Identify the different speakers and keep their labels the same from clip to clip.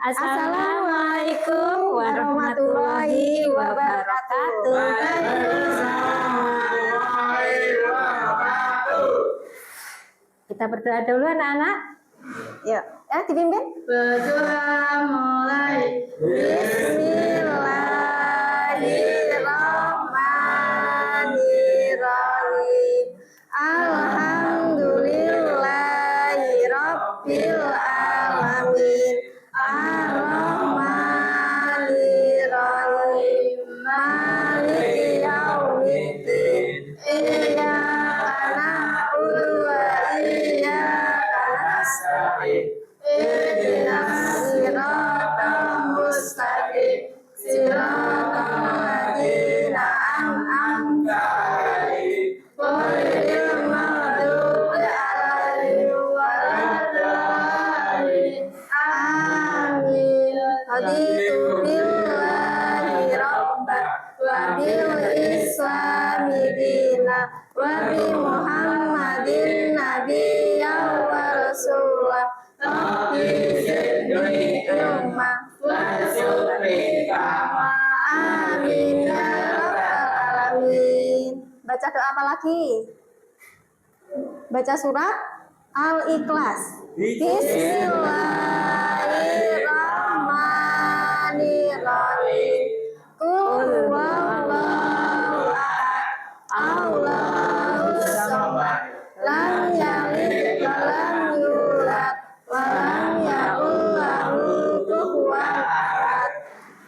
Speaker 1: Assalamualaikum warahmatullahi wabarakatuh. Kita berdoa dulu anak-anak.
Speaker 2: Yuk, dipimpin.
Speaker 1: Berdoa mulai.
Speaker 2: Bismillahirrahmanirrahim. Alhamdulillahirabbil alamin. Ar-Rahmanirrahim. Maliki yaumiddin. Iyyaka na'budu wa iyyaka nasta'in. Ihdinas siratal mustaqim. Siratal ladzina an'amta 'alaihim ghairil maghdubi 'alaihim waladdallin. Amin. Raditu billahi rabban wa bil islami dinan wa bi Muhammadin nabiyyan wa rasulah. Rabbi zidni ilma warzuqni fahma. Amin ya rabbal alamin. Baca doa apa lagi? Baca surat Al-Ikhlas. Bismillahirrahmanirrahim. Qul huwallahu ahad. Allahus samad. Lam yalid wa lam yulad wa lam yakul lahu kufuwan ahad.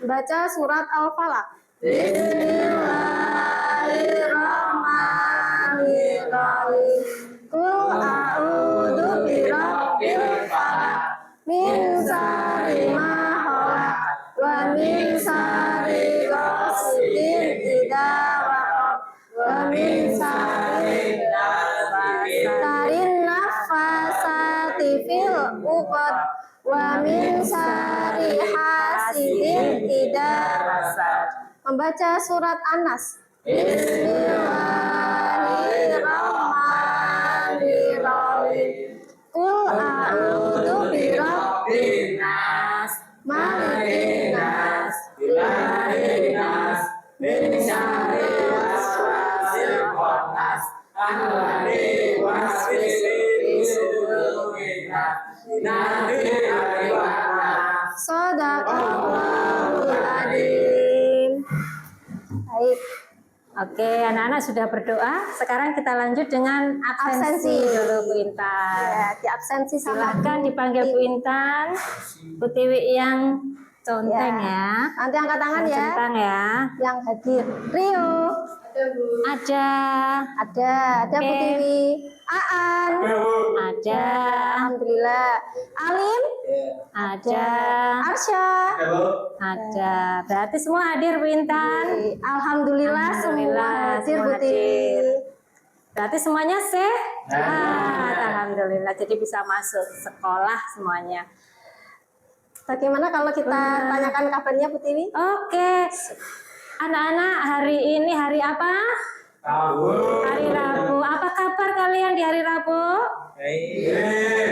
Speaker 2: Baca surat Al-Falaq. Bismillahirrahmanirrahim. Qul a'udzu birabbil falaq. Min syarri ma khalaq. Wa min syarri ghasidin idza waqab. Wa min syarri nafasati fil 'uqad. Wa min syarri hasidin idza hasad. Membaca surat An-Nas. Bismillahirrahmanirrahim. Qul a'udzu birabbin nas, malikin nas, ilahin nas, min syarri waswasil khannas, alladzi yuwaswisu fi sudurin nas, minal nas. Shadaqallahul adzim. Baik.
Speaker 1: Oke, anak-anak sudah berdoa. Sekarang kita lanjut dengan absensi dulu Bu Intan.
Speaker 2: Ya, di absensi
Speaker 1: Silahkan dipanggil Bu Intan, Bu Tiwi yang conteng ya.
Speaker 2: Nanti angkat tangan
Speaker 1: Yang
Speaker 2: ya.
Speaker 1: centang ya.
Speaker 2: Yang hadir. Rio.
Speaker 1: Ada.
Speaker 2: Ada Bu
Speaker 1: Oke.
Speaker 2: Tiwi. Aan.
Speaker 1: Ada.
Speaker 2: Alhamdulillah. Alim.
Speaker 1: Ada.
Speaker 2: Arsya.
Speaker 1: Ada. Berarti semua hadir Bu Intan.
Speaker 2: Alhamdulillah semua hadir Bu
Speaker 1: semua
Speaker 2: Tiwi.
Speaker 1: hadir. Berarti semuanya sehat. Alhamdulillah. Jadi bisa masuk sekolah semuanya.
Speaker 2: Bagaimana kalau kita tanyakan kabarnya Bu Tiwi?
Speaker 1: Oke. Anak-anak, hari ini hari apa? Hari Rabu. Apa kabar kalian di hari Rabu?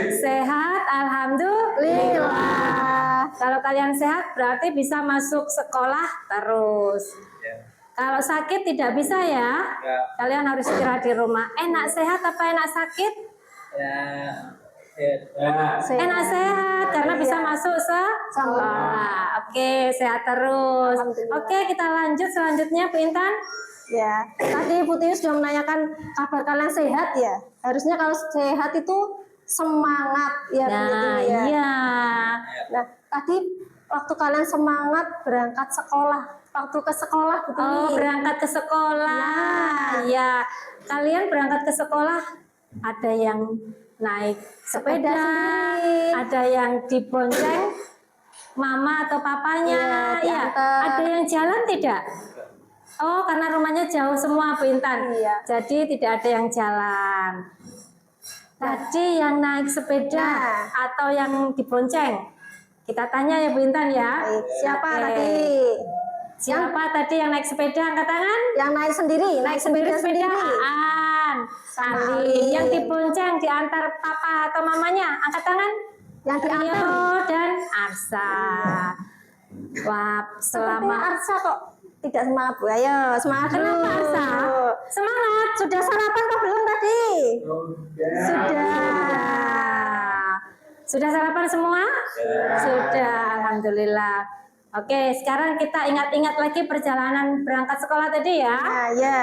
Speaker 1: Sehat, alhamdulillah. Kalau kalian sehat berarti bisa masuk sekolah terus. Kalau sakit tidak bisa ya. Kalian harus istirahat di rumah. Enak sehat apa enak sakit? Enak sehat karena bisa masuk sekolah. Oke, sehat terus. Oke, kita lanjut selanjutnya Bu Intan.
Speaker 2: Ya, tadi Bu Tiwi sudah menanyakan kabar kalian sehat ya. Harusnya kalau sehat itu semangat ya Bu
Speaker 1: Nah,
Speaker 2: Tiwi ya.
Speaker 1: iya.
Speaker 2: Nah, tadi waktu kalian semangat berangkat sekolah, waktu ke sekolah Bu Tiwi.
Speaker 1: Oh, berangkat ke sekolah. Ya, kalian berangkat ke sekolah ada yang naik sepeda,
Speaker 2: sendiri.
Speaker 1: ada yang dibonceng mama atau papanya,
Speaker 2: Iya,
Speaker 1: ya.
Speaker 2: diantar.
Speaker 1: Ada yang jalan tidak? Oh, karena rumahnya jauh semua Bu Intan.
Speaker 2: Iya.
Speaker 1: Jadi tidak ada yang jalan. Tadi yang naik sepeda atau yang dibonceng? Kita tanya ya Bu Intan ya.
Speaker 2: Baik, siapa
Speaker 1: Oke.
Speaker 2: tadi?
Speaker 1: Siapa tadi yang naik sepeda? Angkat tangan.
Speaker 2: Yang naik sendiri, naik sepeda sendiri.
Speaker 1: Aan.
Speaker 2: Sama
Speaker 1: Ali.
Speaker 2: Ali.
Speaker 1: Yang dibonceng diantar papa atau mamanya? Angkat tangan.
Speaker 2: Yang diantar.
Speaker 1: Rio dan Arsa. Wah,
Speaker 2: Sepertinya
Speaker 1: selama
Speaker 2: Arsa kok tidak semangat Bu. Ayo semangat dulu.
Speaker 1: Kenapa Arsa? Semangat.
Speaker 2: Sudah sarapan atau belum tadi?
Speaker 1: Sudah sarapan semua? Sudah, alhamdulillah. Oke, sekarang kita ingat-ingat lagi perjalanan berangkat sekolah tadi ya.
Speaker 2: Nah, ya.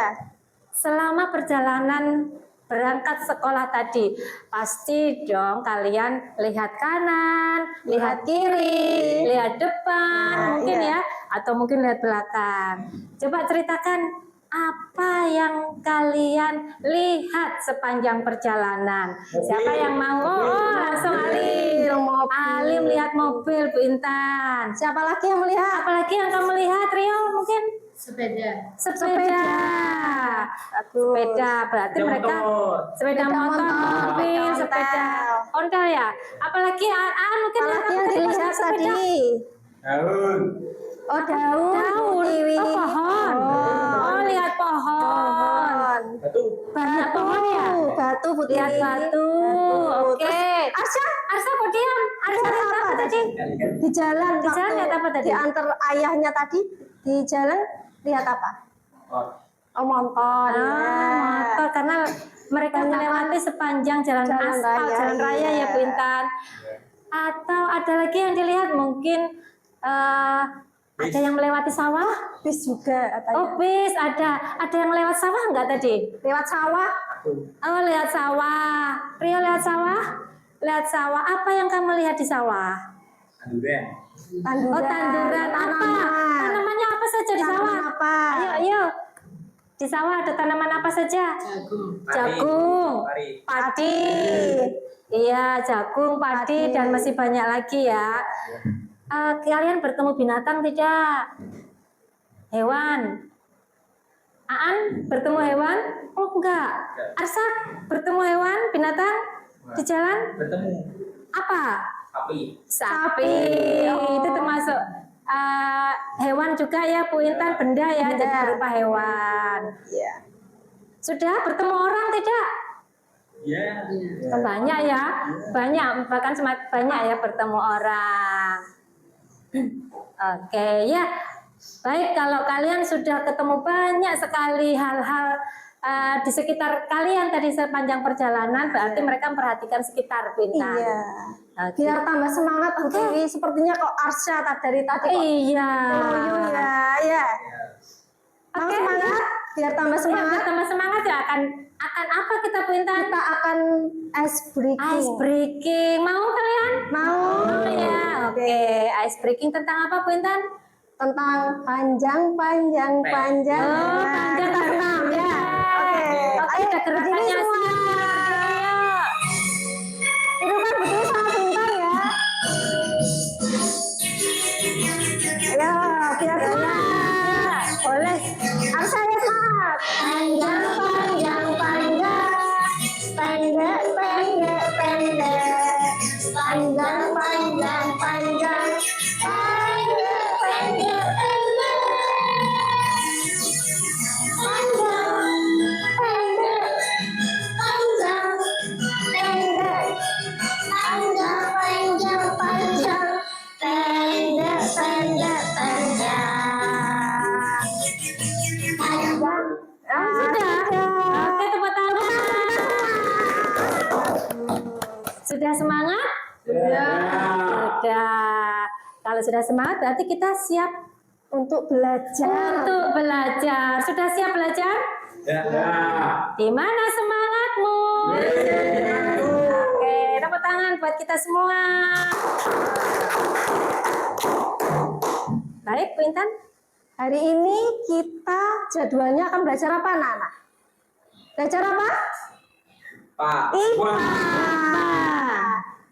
Speaker 1: Selama perjalanan berangkat sekolah tadi, pasti dong kalian lihat kanan, lihat kiri, lihat depan, mungkin
Speaker 2: iya.
Speaker 1: ya, atau mungkin lihat belakang. Coba ceritakan apa yang kalian lihat sepanjang perjalanan. Siapa yang mau? Oh, langsung Alim. Alim lihat mobil, Bu Intan.
Speaker 2: Siapa lagi yang melihat?
Speaker 1: Apalagi yang kamu lihat, Rio? Mungkin
Speaker 3: Sepeda.
Speaker 1: sepeda. Sepeda berarti mereka sepeda motor, mobil,
Speaker 2: ontel.
Speaker 1: sepeda, ontel ya. Apalagi mungkin
Speaker 2: Apalagi yang dilihat tadi?
Speaker 4: Daun.
Speaker 2: Oh, daun.
Speaker 1: Daun.
Speaker 2: Kiwi.
Speaker 1: Oh, pohon. Oh, lihat pohon.
Speaker 4: Batu.
Speaker 1: Banyak pohon ya.
Speaker 2: Batu Bu
Speaker 1: Lihat
Speaker 2: Tiwi.
Speaker 1: batu. Oke. Arsa kok diam? Arsa lihat apa tadi?
Speaker 2: Di jalan.
Speaker 1: Di jalan lihat apa tadi?
Speaker 2: Diantar ayahnya tadi di jalan lihat apa? Oh, motor.
Speaker 1: Motor karena mereka melewati sepanjang jalan aspal, jalan raya ya Bu Intan. Atau ada lagi yang dilihat mungkin ada yang melewati sawah?
Speaker 2: Bis juga katanya.
Speaker 1: Oh bis, ada yang lewat sawah enggak tadi?
Speaker 2: Lewat sawah.
Speaker 1: Oh lihat sawah. Rio lihat sawah? Lihat sawah. Apa yang kamu lihat di sawah?
Speaker 4: Tanduran.
Speaker 2: Tanduran.
Speaker 1: Oh tanduran apa? Tanamannya apa saja di sawah?
Speaker 2: Tanaman apa?
Speaker 1: Ayo. Di sawah ada tanaman apa saja? Jagung, padi. Iya, jagung, padi, dan masih banyak lagi ya. Kalian bertemu binatang tidak? Hewan? Aan bertemu hewan? Oh enggak. Arsa bertemu hewan, binatang di jalan?
Speaker 4: Bertemu.
Speaker 1: Apa?
Speaker 4: Sapi.
Speaker 1: Sapi. Itu termasuk hewan juga ya Bu Intan, benda ya, jadi berupa hewan.
Speaker 2: Iya.
Speaker 1: Sudah bertemu orang tidak?
Speaker 4: Ya.
Speaker 1: Banyak ya, banyak, bahkan semakin banyak ya bertemu orang. Oke ya, baik kalau kalian sudah ketemu banyak sekali hal-hal di sekitar kalian tadi sepanjang perjalanan, berarti mereka memperhatikan sekitar Bu Intan.
Speaker 2: Iya.
Speaker 1: Oke.
Speaker 2: Biar tambah semangat Bu Tiwi. Sepertinya kok Arsya dari tadi kok
Speaker 1: Iya.
Speaker 2: loyo ya. Mau
Speaker 1: Oke.
Speaker 2: semangat? Biar tambah semangat.
Speaker 1: Tambah semangat ya akan apa kita Bu Intan?
Speaker 2: Kita akan ice breaking.
Speaker 1: Ice breaking. Mau kalian?
Speaker 2: Mau?
Speaker 1: Oh ya, oke. Ice breaking tentang apa Bu Intan?
Speaker 2: Tentang panjang.
Speaker 1: Oh, panjang
Speaker 2: Kita senam ya. Oke.
Speaker 1: Oke, ada gerakannya
Speaker 2: semua.
Speaker 1: siap.
Speaker 2: Itu kan betul sama pintar ya. Ayo, biar semangat.
Speaker 1: Boleh.
Speaker 2: Arsya ya semangat. Panjang. Pendek. Panjang.
Speaker 1: Sudah. Oke, tepuk tangan. Sudah semangat? Sudah. Kalau sudah semangat berarti kita siap
Speaker 2: Untuk belajar.
Speaker 1: untuk belajar. Sudah siap belajar?
Speaker 4: Ya.
Speaker 1: Di mana semangatmu? Oke, tepuk tangan buat kita semua. Baik, Bu Intan.
Speaker 2: Hari ini kita jadwalnya akan belajar apa, anak-anak? Belajar apa?
Speaker 4: Pak.
Speaker 2: IPA.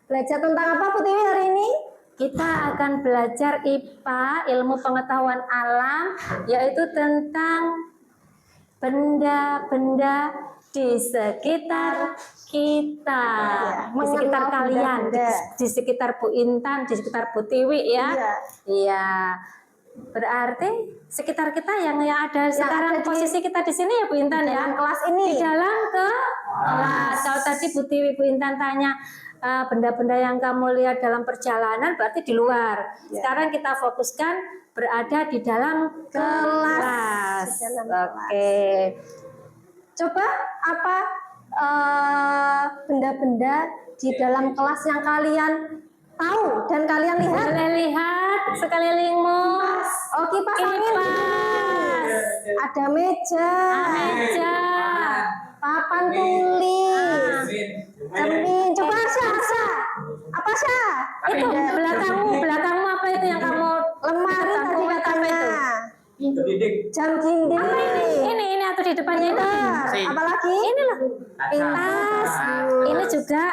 Speaker 2: Belajar tentang apa, Bu Tiwi, hari ini?
Speaker 1: Kita akan belajar IPA, ilmu pengetahuan alam, yaitu tentang benda-benda di sekitar kita, di sekitar
Speaker 2: mengenal
Speaker 1: kalian,
Speaker 2: benda-benda.
Speaker 1: di sekitar Bu Intan, di sekitar Bu Tiwi ya.
Speaker 2: Iya.
Speaker 1: Iya. Berarti sekitar kita yang ada sekarang
Speaker 2: ada di-
Speaker 1: posisi kita di sini ya Bu Intan ya.
Speaker 2: Dalam kelas ini.
Speaker 1: Di dalam kelas. Kalau tadi Bu Tiwi Bu Intan tanya benda-benda yang kamu lihat dalam perjalanan berarti di luar. Sekarang kita fokuskan berada di dalam kelas.
Speaker 2: Di dalam kelas.
Speaker 1: Oke.
Speaker 2: Coba apa benda-benda di dalam kelas yang kalian tahu dan kalian lihat?
Speaker 1: Kalian lihat sekelilingmu.
Speaker 2: Oh, kipas angin.
Speaker 1: Kipas.
Speaker 2: Ada meja,
Speaker 1: Meja.
Speaker 2: papan tulis, cermin. Coba Asya. Apa Asya?
Speaker 1: Itu belakangmu apa itu yang kamu
Speaker 2: Lemari tadi katanya. Jam dinding.
Speaker 1: Ini atau di depannya itu?
Speaker 2: Apalagi?
Speaker 1: Ini loh. Tas. Ini juga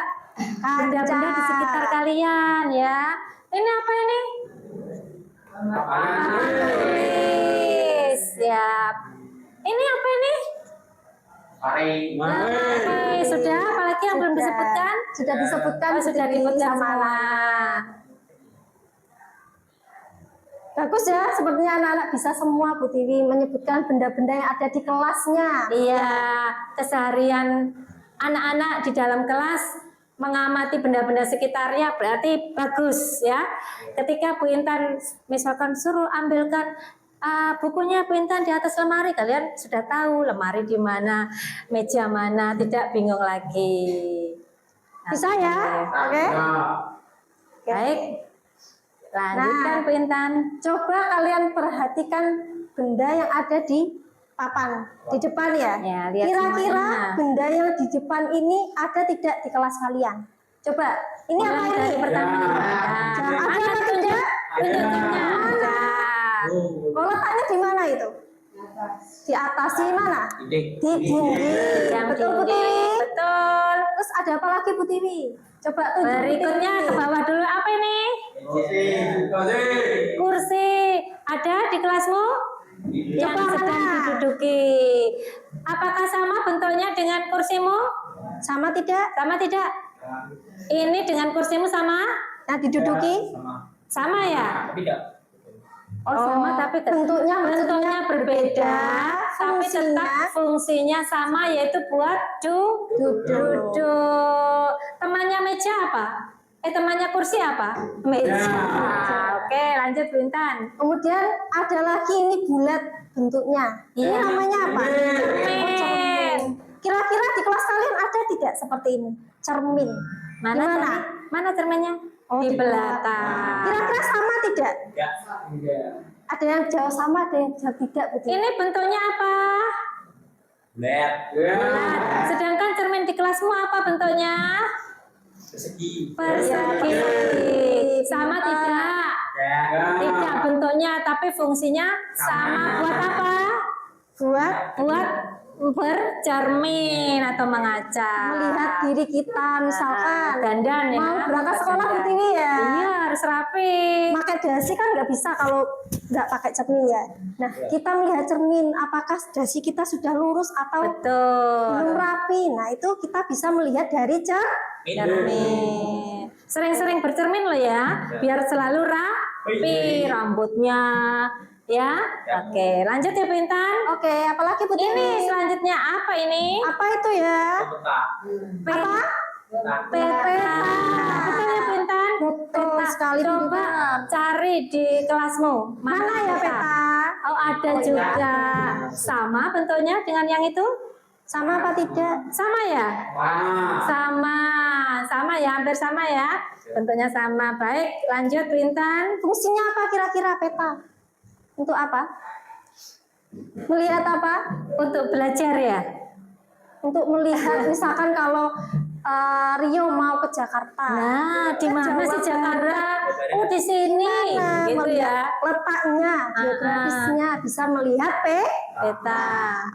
Speaker 1: benda-benda di sekitar kalian ya. Ini apa ini? Tulis. Siap. Ini apa ini? Oke, sudah. Apalagi yang belum disebutkan?
Speaker 2: Sudah disebutkan.
Speaker 1: Oh, sudah disebutkan
Speaker 2: sama
Speaker 1: semua.
Speaker 2: Bagus ya, sepertinya anak-anak bisa semua Bu Tiwi menyebutkan benda-benda yang ada di kelasnya.
Speaker 1: Iya, keseharian anak-anak di dalam kelas mengamati benda-benda sekitarnya berarti bagus ya. Ketika Bu Intan misalkan suruh ambilkan bukunya Bu Intan di atas lemari, kalian sudah tahu lemari di mana, meja mana, tidak bingung lagi.
Speaker 2: Bisa ya? Oke.
Speaker 1: Baik. Lanjutkan Bu Intan.
Speaker 2: Coba kalian perhatikan benda yang ada di papan di depan ya.
Speaker 1: Ya, lihat
Speaker 2: Kira-kira
Speaker 1: semuanya.
Speaker 2: benda yang di depan ini ada tidak di kelas kalian? Coba. Ini apa
Speaker 1: Mulai
Speaker 2: ini?
Speaker 1: dari pertama.
Speaker 2: Ada
Speaker 1: Ada
Speaker 2: apa
Speaker 1: tunjuk?
Speaker 2: tidak?
Speaker 1: Tunjukkannya. Ada.
Speaker 2: Oh, letaknya di mana itu? Di atas di mana? Di dinding.
Speaker 1: Yang
Speaker 2: Betul Bu
Speaker 1: dinding.
Speaker 2: Tiwi.
Speaker 1: Betul.
Speaker 2: Terus ada apa lagi Bu Tiwi? Coba tunjuk Bu
Speaker 1: Berikutnya
Speaker 2: Tiwi.
Speaker 1: ke bawah dulu. Apa ini? Kursi. Ada di kelasmu? Yang
Speaker 2: Coba
Speaker 1: sedang
Speaker 2: mana?
Speaker 1: diduduki. Apakah sama bentuknya dengan kursimu?
Speaker 2: Sama tidak?
Speaker 1: Sama tidak? Ini dengan kursimu sama?
Speaker 2: Yang diduduki?
Speaker 1: Sama ya? Oh, sama tapi
Speaker 2: bentuknya
Speaker 1: berbeda, tapi
Speaker 2: fungsinya
Speaker 1: tetap fungsinya sama, yaitu buat duduk. Temannya meja apa? Temannya kursi apa? Meja. Oke, lanjut Bu Intan.
Speaker 2: Kemudian ada lagi ini bulat bentuknya. Ini namanya apa?
Speaker 1: Cermin.
Speaker 2: Kira-kira di kelas kalian ada tidak seperti ini? Cermin.
Speaker 1: Mana?
Speaker 2: Di mana?
Speaker 1: cermin? Mana cerminnya?
Speaker 2: Oh,
Speaker 1: di
Speaker 2: di
Speaker 1: belakang.
Speaker 2: Kira-kira sama tidak? Ada yang jauh sama, ada yang jauh tidak begitu.
Speaker 1: Ini bentuknya apa? Bulat. Sedangkan cermin di kelasmu apa bentuknya? Persegi. Sama tidak? Tidak bentuknya, tapi fungsinya sama. Buat apa? Buat bercermin atau mengaca.
Speaker 2: Melihat diri kita misalkan
Speaker 1: Dandan ya.
Speaker 2: mau berangkat sekolah Bu Tiwi ya.
Speaker 1: Iya, harus rapi.
Speaker 2: Pakai dasi kan nggak bisa kalau nggak pakai cermin ya. Nah, kita melihat cermin apakah dasi kita sudah lurus atau
Speaker 1: Betul.
Speaker 2: belum rapi. Nah, itu kita bisa melihat dari
Speaker 1: Cermin. Sering-sering bercermin loh ya, biar selalu rapi rambutnya. Ya, oke. Lanjut ya Bu Intan.
Speaker 2: Oke, apalagi Bu Tiwi?
Speaker 1: Ini selanjutnya apa ini?
Speaker 2: Apa itu ya? Apa?
Speaker 1: Peta. Betul ya Bu Intan?
Speaker 2: Betul sekali, Bu
Speaker 1: Coba
Speaker 2: Intan.
Speaker 1: cari di kelasmu.
Speaker 2: Mana ya peta?
Speaker 1: Oh, ada juga. Sama bentuknya dengan yang itu?
Speaker 2: Sama apa tidak?
Speaker 1: Sama ya? Sama ya, hampir sama ya. Bentuknya sama. Baik, lanjut Bu Intan.
Speaker 2: Fungsinya apa kira-kira peta? Untuk apa? Melihat apa?
Speaker 1: Untuk belajar ya?
Speaker 2: Untuk melihat misalkan kalau Rio mau ke Jakarta.
Speaker 1: Nah, di mana sih
Speaker 2: Jawa
Speaker 1: Jakarta? Oh, di sini.
Speaker 2: Nah,
Speaker 1: Gitu ya.
Speaker 2: melihat letaknya, geografisnya bisa melihat
Speaker 1: Peta.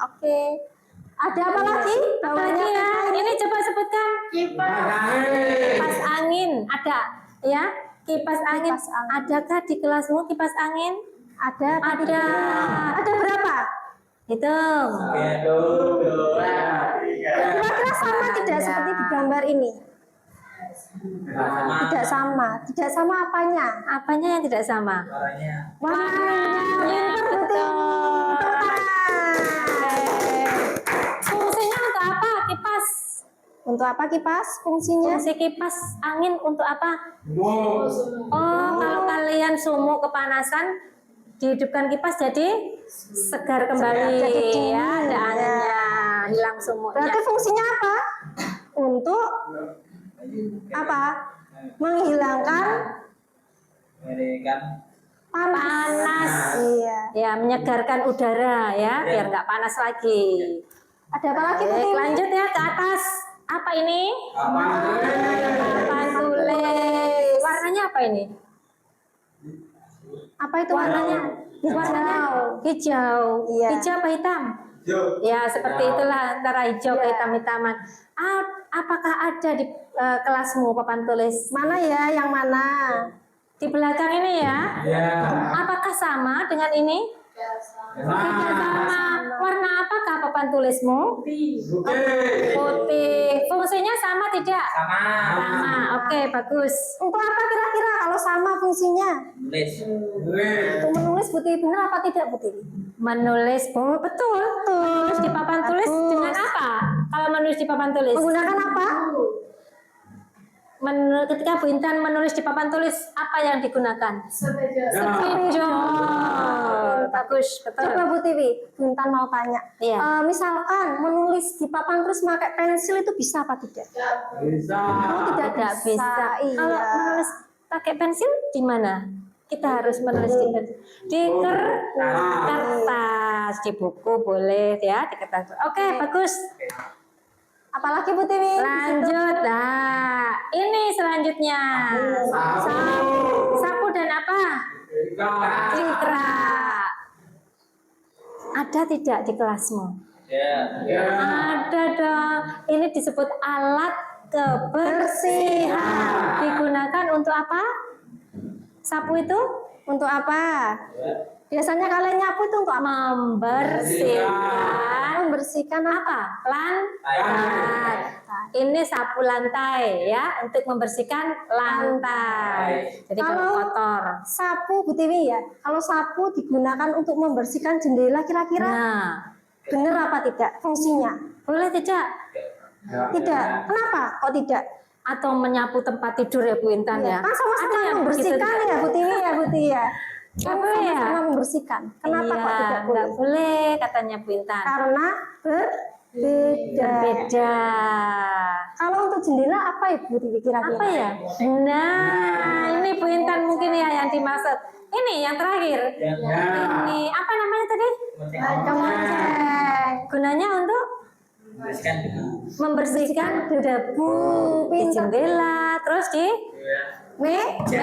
Speaker 2: Oke. Ada apa lagi?
Speaker 1: Apalagi ya? Ini coba sebutkan. Kipas angin. Ada ya? Kipas angin.
Speaker 2: Kipas angin.
Speaker 1: Adakah di kelasmu kipas angin?
Speaker 2: Ada.
Speaker 1: Ada.
Speaker 2: Ada berapa?
Speaker 1: Hitung.
Speaker 2: Kira-kira sama tidak seperti di gambar ini? Tidak sama. Tidak sama apanya?
Speaker 1: Apanya yang tidak sama?
Speaker 2: Warnanya.
Speaker 1: Betul. Fungsinya untuk apa kipas?
Speaker 2: Untuk apa kipas fungsinya?
Speaker 1: Fungsi kipas angin untuk apa? Oh, kalau kalian sumuk kepanasan, dihidupkan kipas jadi segar kembali.
Speaker 2: Jadi dingin,
Speaker 1: Ya, ada anginnya, hilang sumuknya.
Speaker 2: Berarti fungsinya apa? Untuk apa? Menghilangkan
Speaker 4: Mengerikan.
Speaker 1: Panas.
Speaker 2: Iya.
Speaker 1: Ya, menyegarkan udara ya, biar nggak panas lagi.
Speaker 2: Ada apa lagi Bu
Speaker 1: Baik,
Speaker 2: Tiwi?
Speaker 1: lanjut ya ke atas. Apa ini?
Speaker 4: Apa?
Speaker 1: Papan tulis. Warnanya apa ini?
Speaker 2: Apa itu warnanya?
Speaker 1: Warnanya hijau.
Speaker 2: Iya.
Speaker 1: Hijau apa hitam? Ya, seperti itulah antara hijau ke
Speaker 2: Iya.
Speaker 1: hitam-hitaman. Apakah ada di kelasmu papan tulis?
Speaker 2: Mana ya? Yang mana?
Speaker 1: Di belakang ini ya?
Speaker 4: Ya.
Speaker 1: Apakah sama dengan ini? Tidak sama. Warna apakah papan tulismu? Putih. Fungsinya sama tidak?
Speaker 4: Sama.
Speaker 1: Sama. Oke, bagus.
Speaker 2: Untuk apa kira-kira kalau sama fungsinya?
Speaker 4: Tulis.
Speaker 2: Untuk menulis Bu Tiwi benar apa tidak Bu Tiwi?
Speaker 1: Menulis, betul. Menulis di papan tulis
Speaker 2: Bagus.
Speaker 1: dengan apa? Kalau menulis di papan tulis?
Speaker 2: Menggunakan apa?
Speaker 1: Ketika Bu Intan menulis di papan tulis, apa yang digunakan? Spidol. Bagus, betul.
Speaker 2: Coba Bu Tiwi, Bu Intan mau tanya.
Speaker 1: Iya.
Speaker 2: Misalkan menulis di papan terus pakai pensil itu bisa apa tidak?
Speaker 4: Bisa.
Speaker 2: Oh, tidak bisa. Iya.
Speaker 1: Kalau menulis pakai pensil di mana? Kita harus menulis di pensil. Di kertas, di buku boleh ya, di kertas. Oke, bagus.
Speaker 2: Apalagi Bu Tiwi?
Speaker 1: Lanjut. Nah, ini selanjutnya. Sapu dan apa? Cikra. Ada tidak di kelasmu?
Speaker 4: Ya.
Speaker 1: Ada dong. Ini disebut alat kebersihan. Digunakan untuk apa? Sapu itu
Speaker 2: Untuk apa? Biasanya kalian nyapu itu untuk apa?
Speaker 1: membersihkan.
Speaker 2: Membersihkan apa?
Speaker 1: Lantai. Ini sapu lantai ya, untuk membersihkan lantai. Jadi kalau kotor.
Speaker 2: Sapu Bu Tiwi ya, kalau sapu digunakan untuk membersihkan jendela kira-kira
Speaker 1: Nah,
Speaker 2: benar apa tidak fungsinya?
Speaker 1: boleh tidak?
Speaker 2: Tidak. Kenapa? Kok tidak?
Speaker 1: Atau menyapu tempat tidur ya Bu Intan ya?
Speaker 2: Kan sama-sama
Speaker 1: Ada yang
Speaker 2: membersihkan
Speaker 1: begitu
Speaker 2: ya Bu Tiwi ya Bu Tiwi ya.
Speaker 1: Nggak
Speaker 2: Kan
Speaker 1: boleh ya?
Speaker 2: sama-sama membersihkan. Kenapa
Speaker 1: Iya,
Speaker 2: kok tidak
Speaker 1: nggak
Speaker 2: boleh?
Speaker 1: boleh katanya Bu Intan.
Speaker 2: Karena berbeda.
Speaker 1: Beda.
Speaker 2: Kalau untuk jendela apa ya Bu Tiwi kira-kira?
Speaker 1: Apa ya? Nah, ini Bu Intan mungkin ya yang dimaksud. Ini yang terakhir. Ini apa namanya tadi?
Speaker 2: Kemonceng.
Speaker 1: Gunanya untuk
Speaker 4: Tuliskan dulu.
Speaker 1: membersihkan debu di jendela, terus di meja,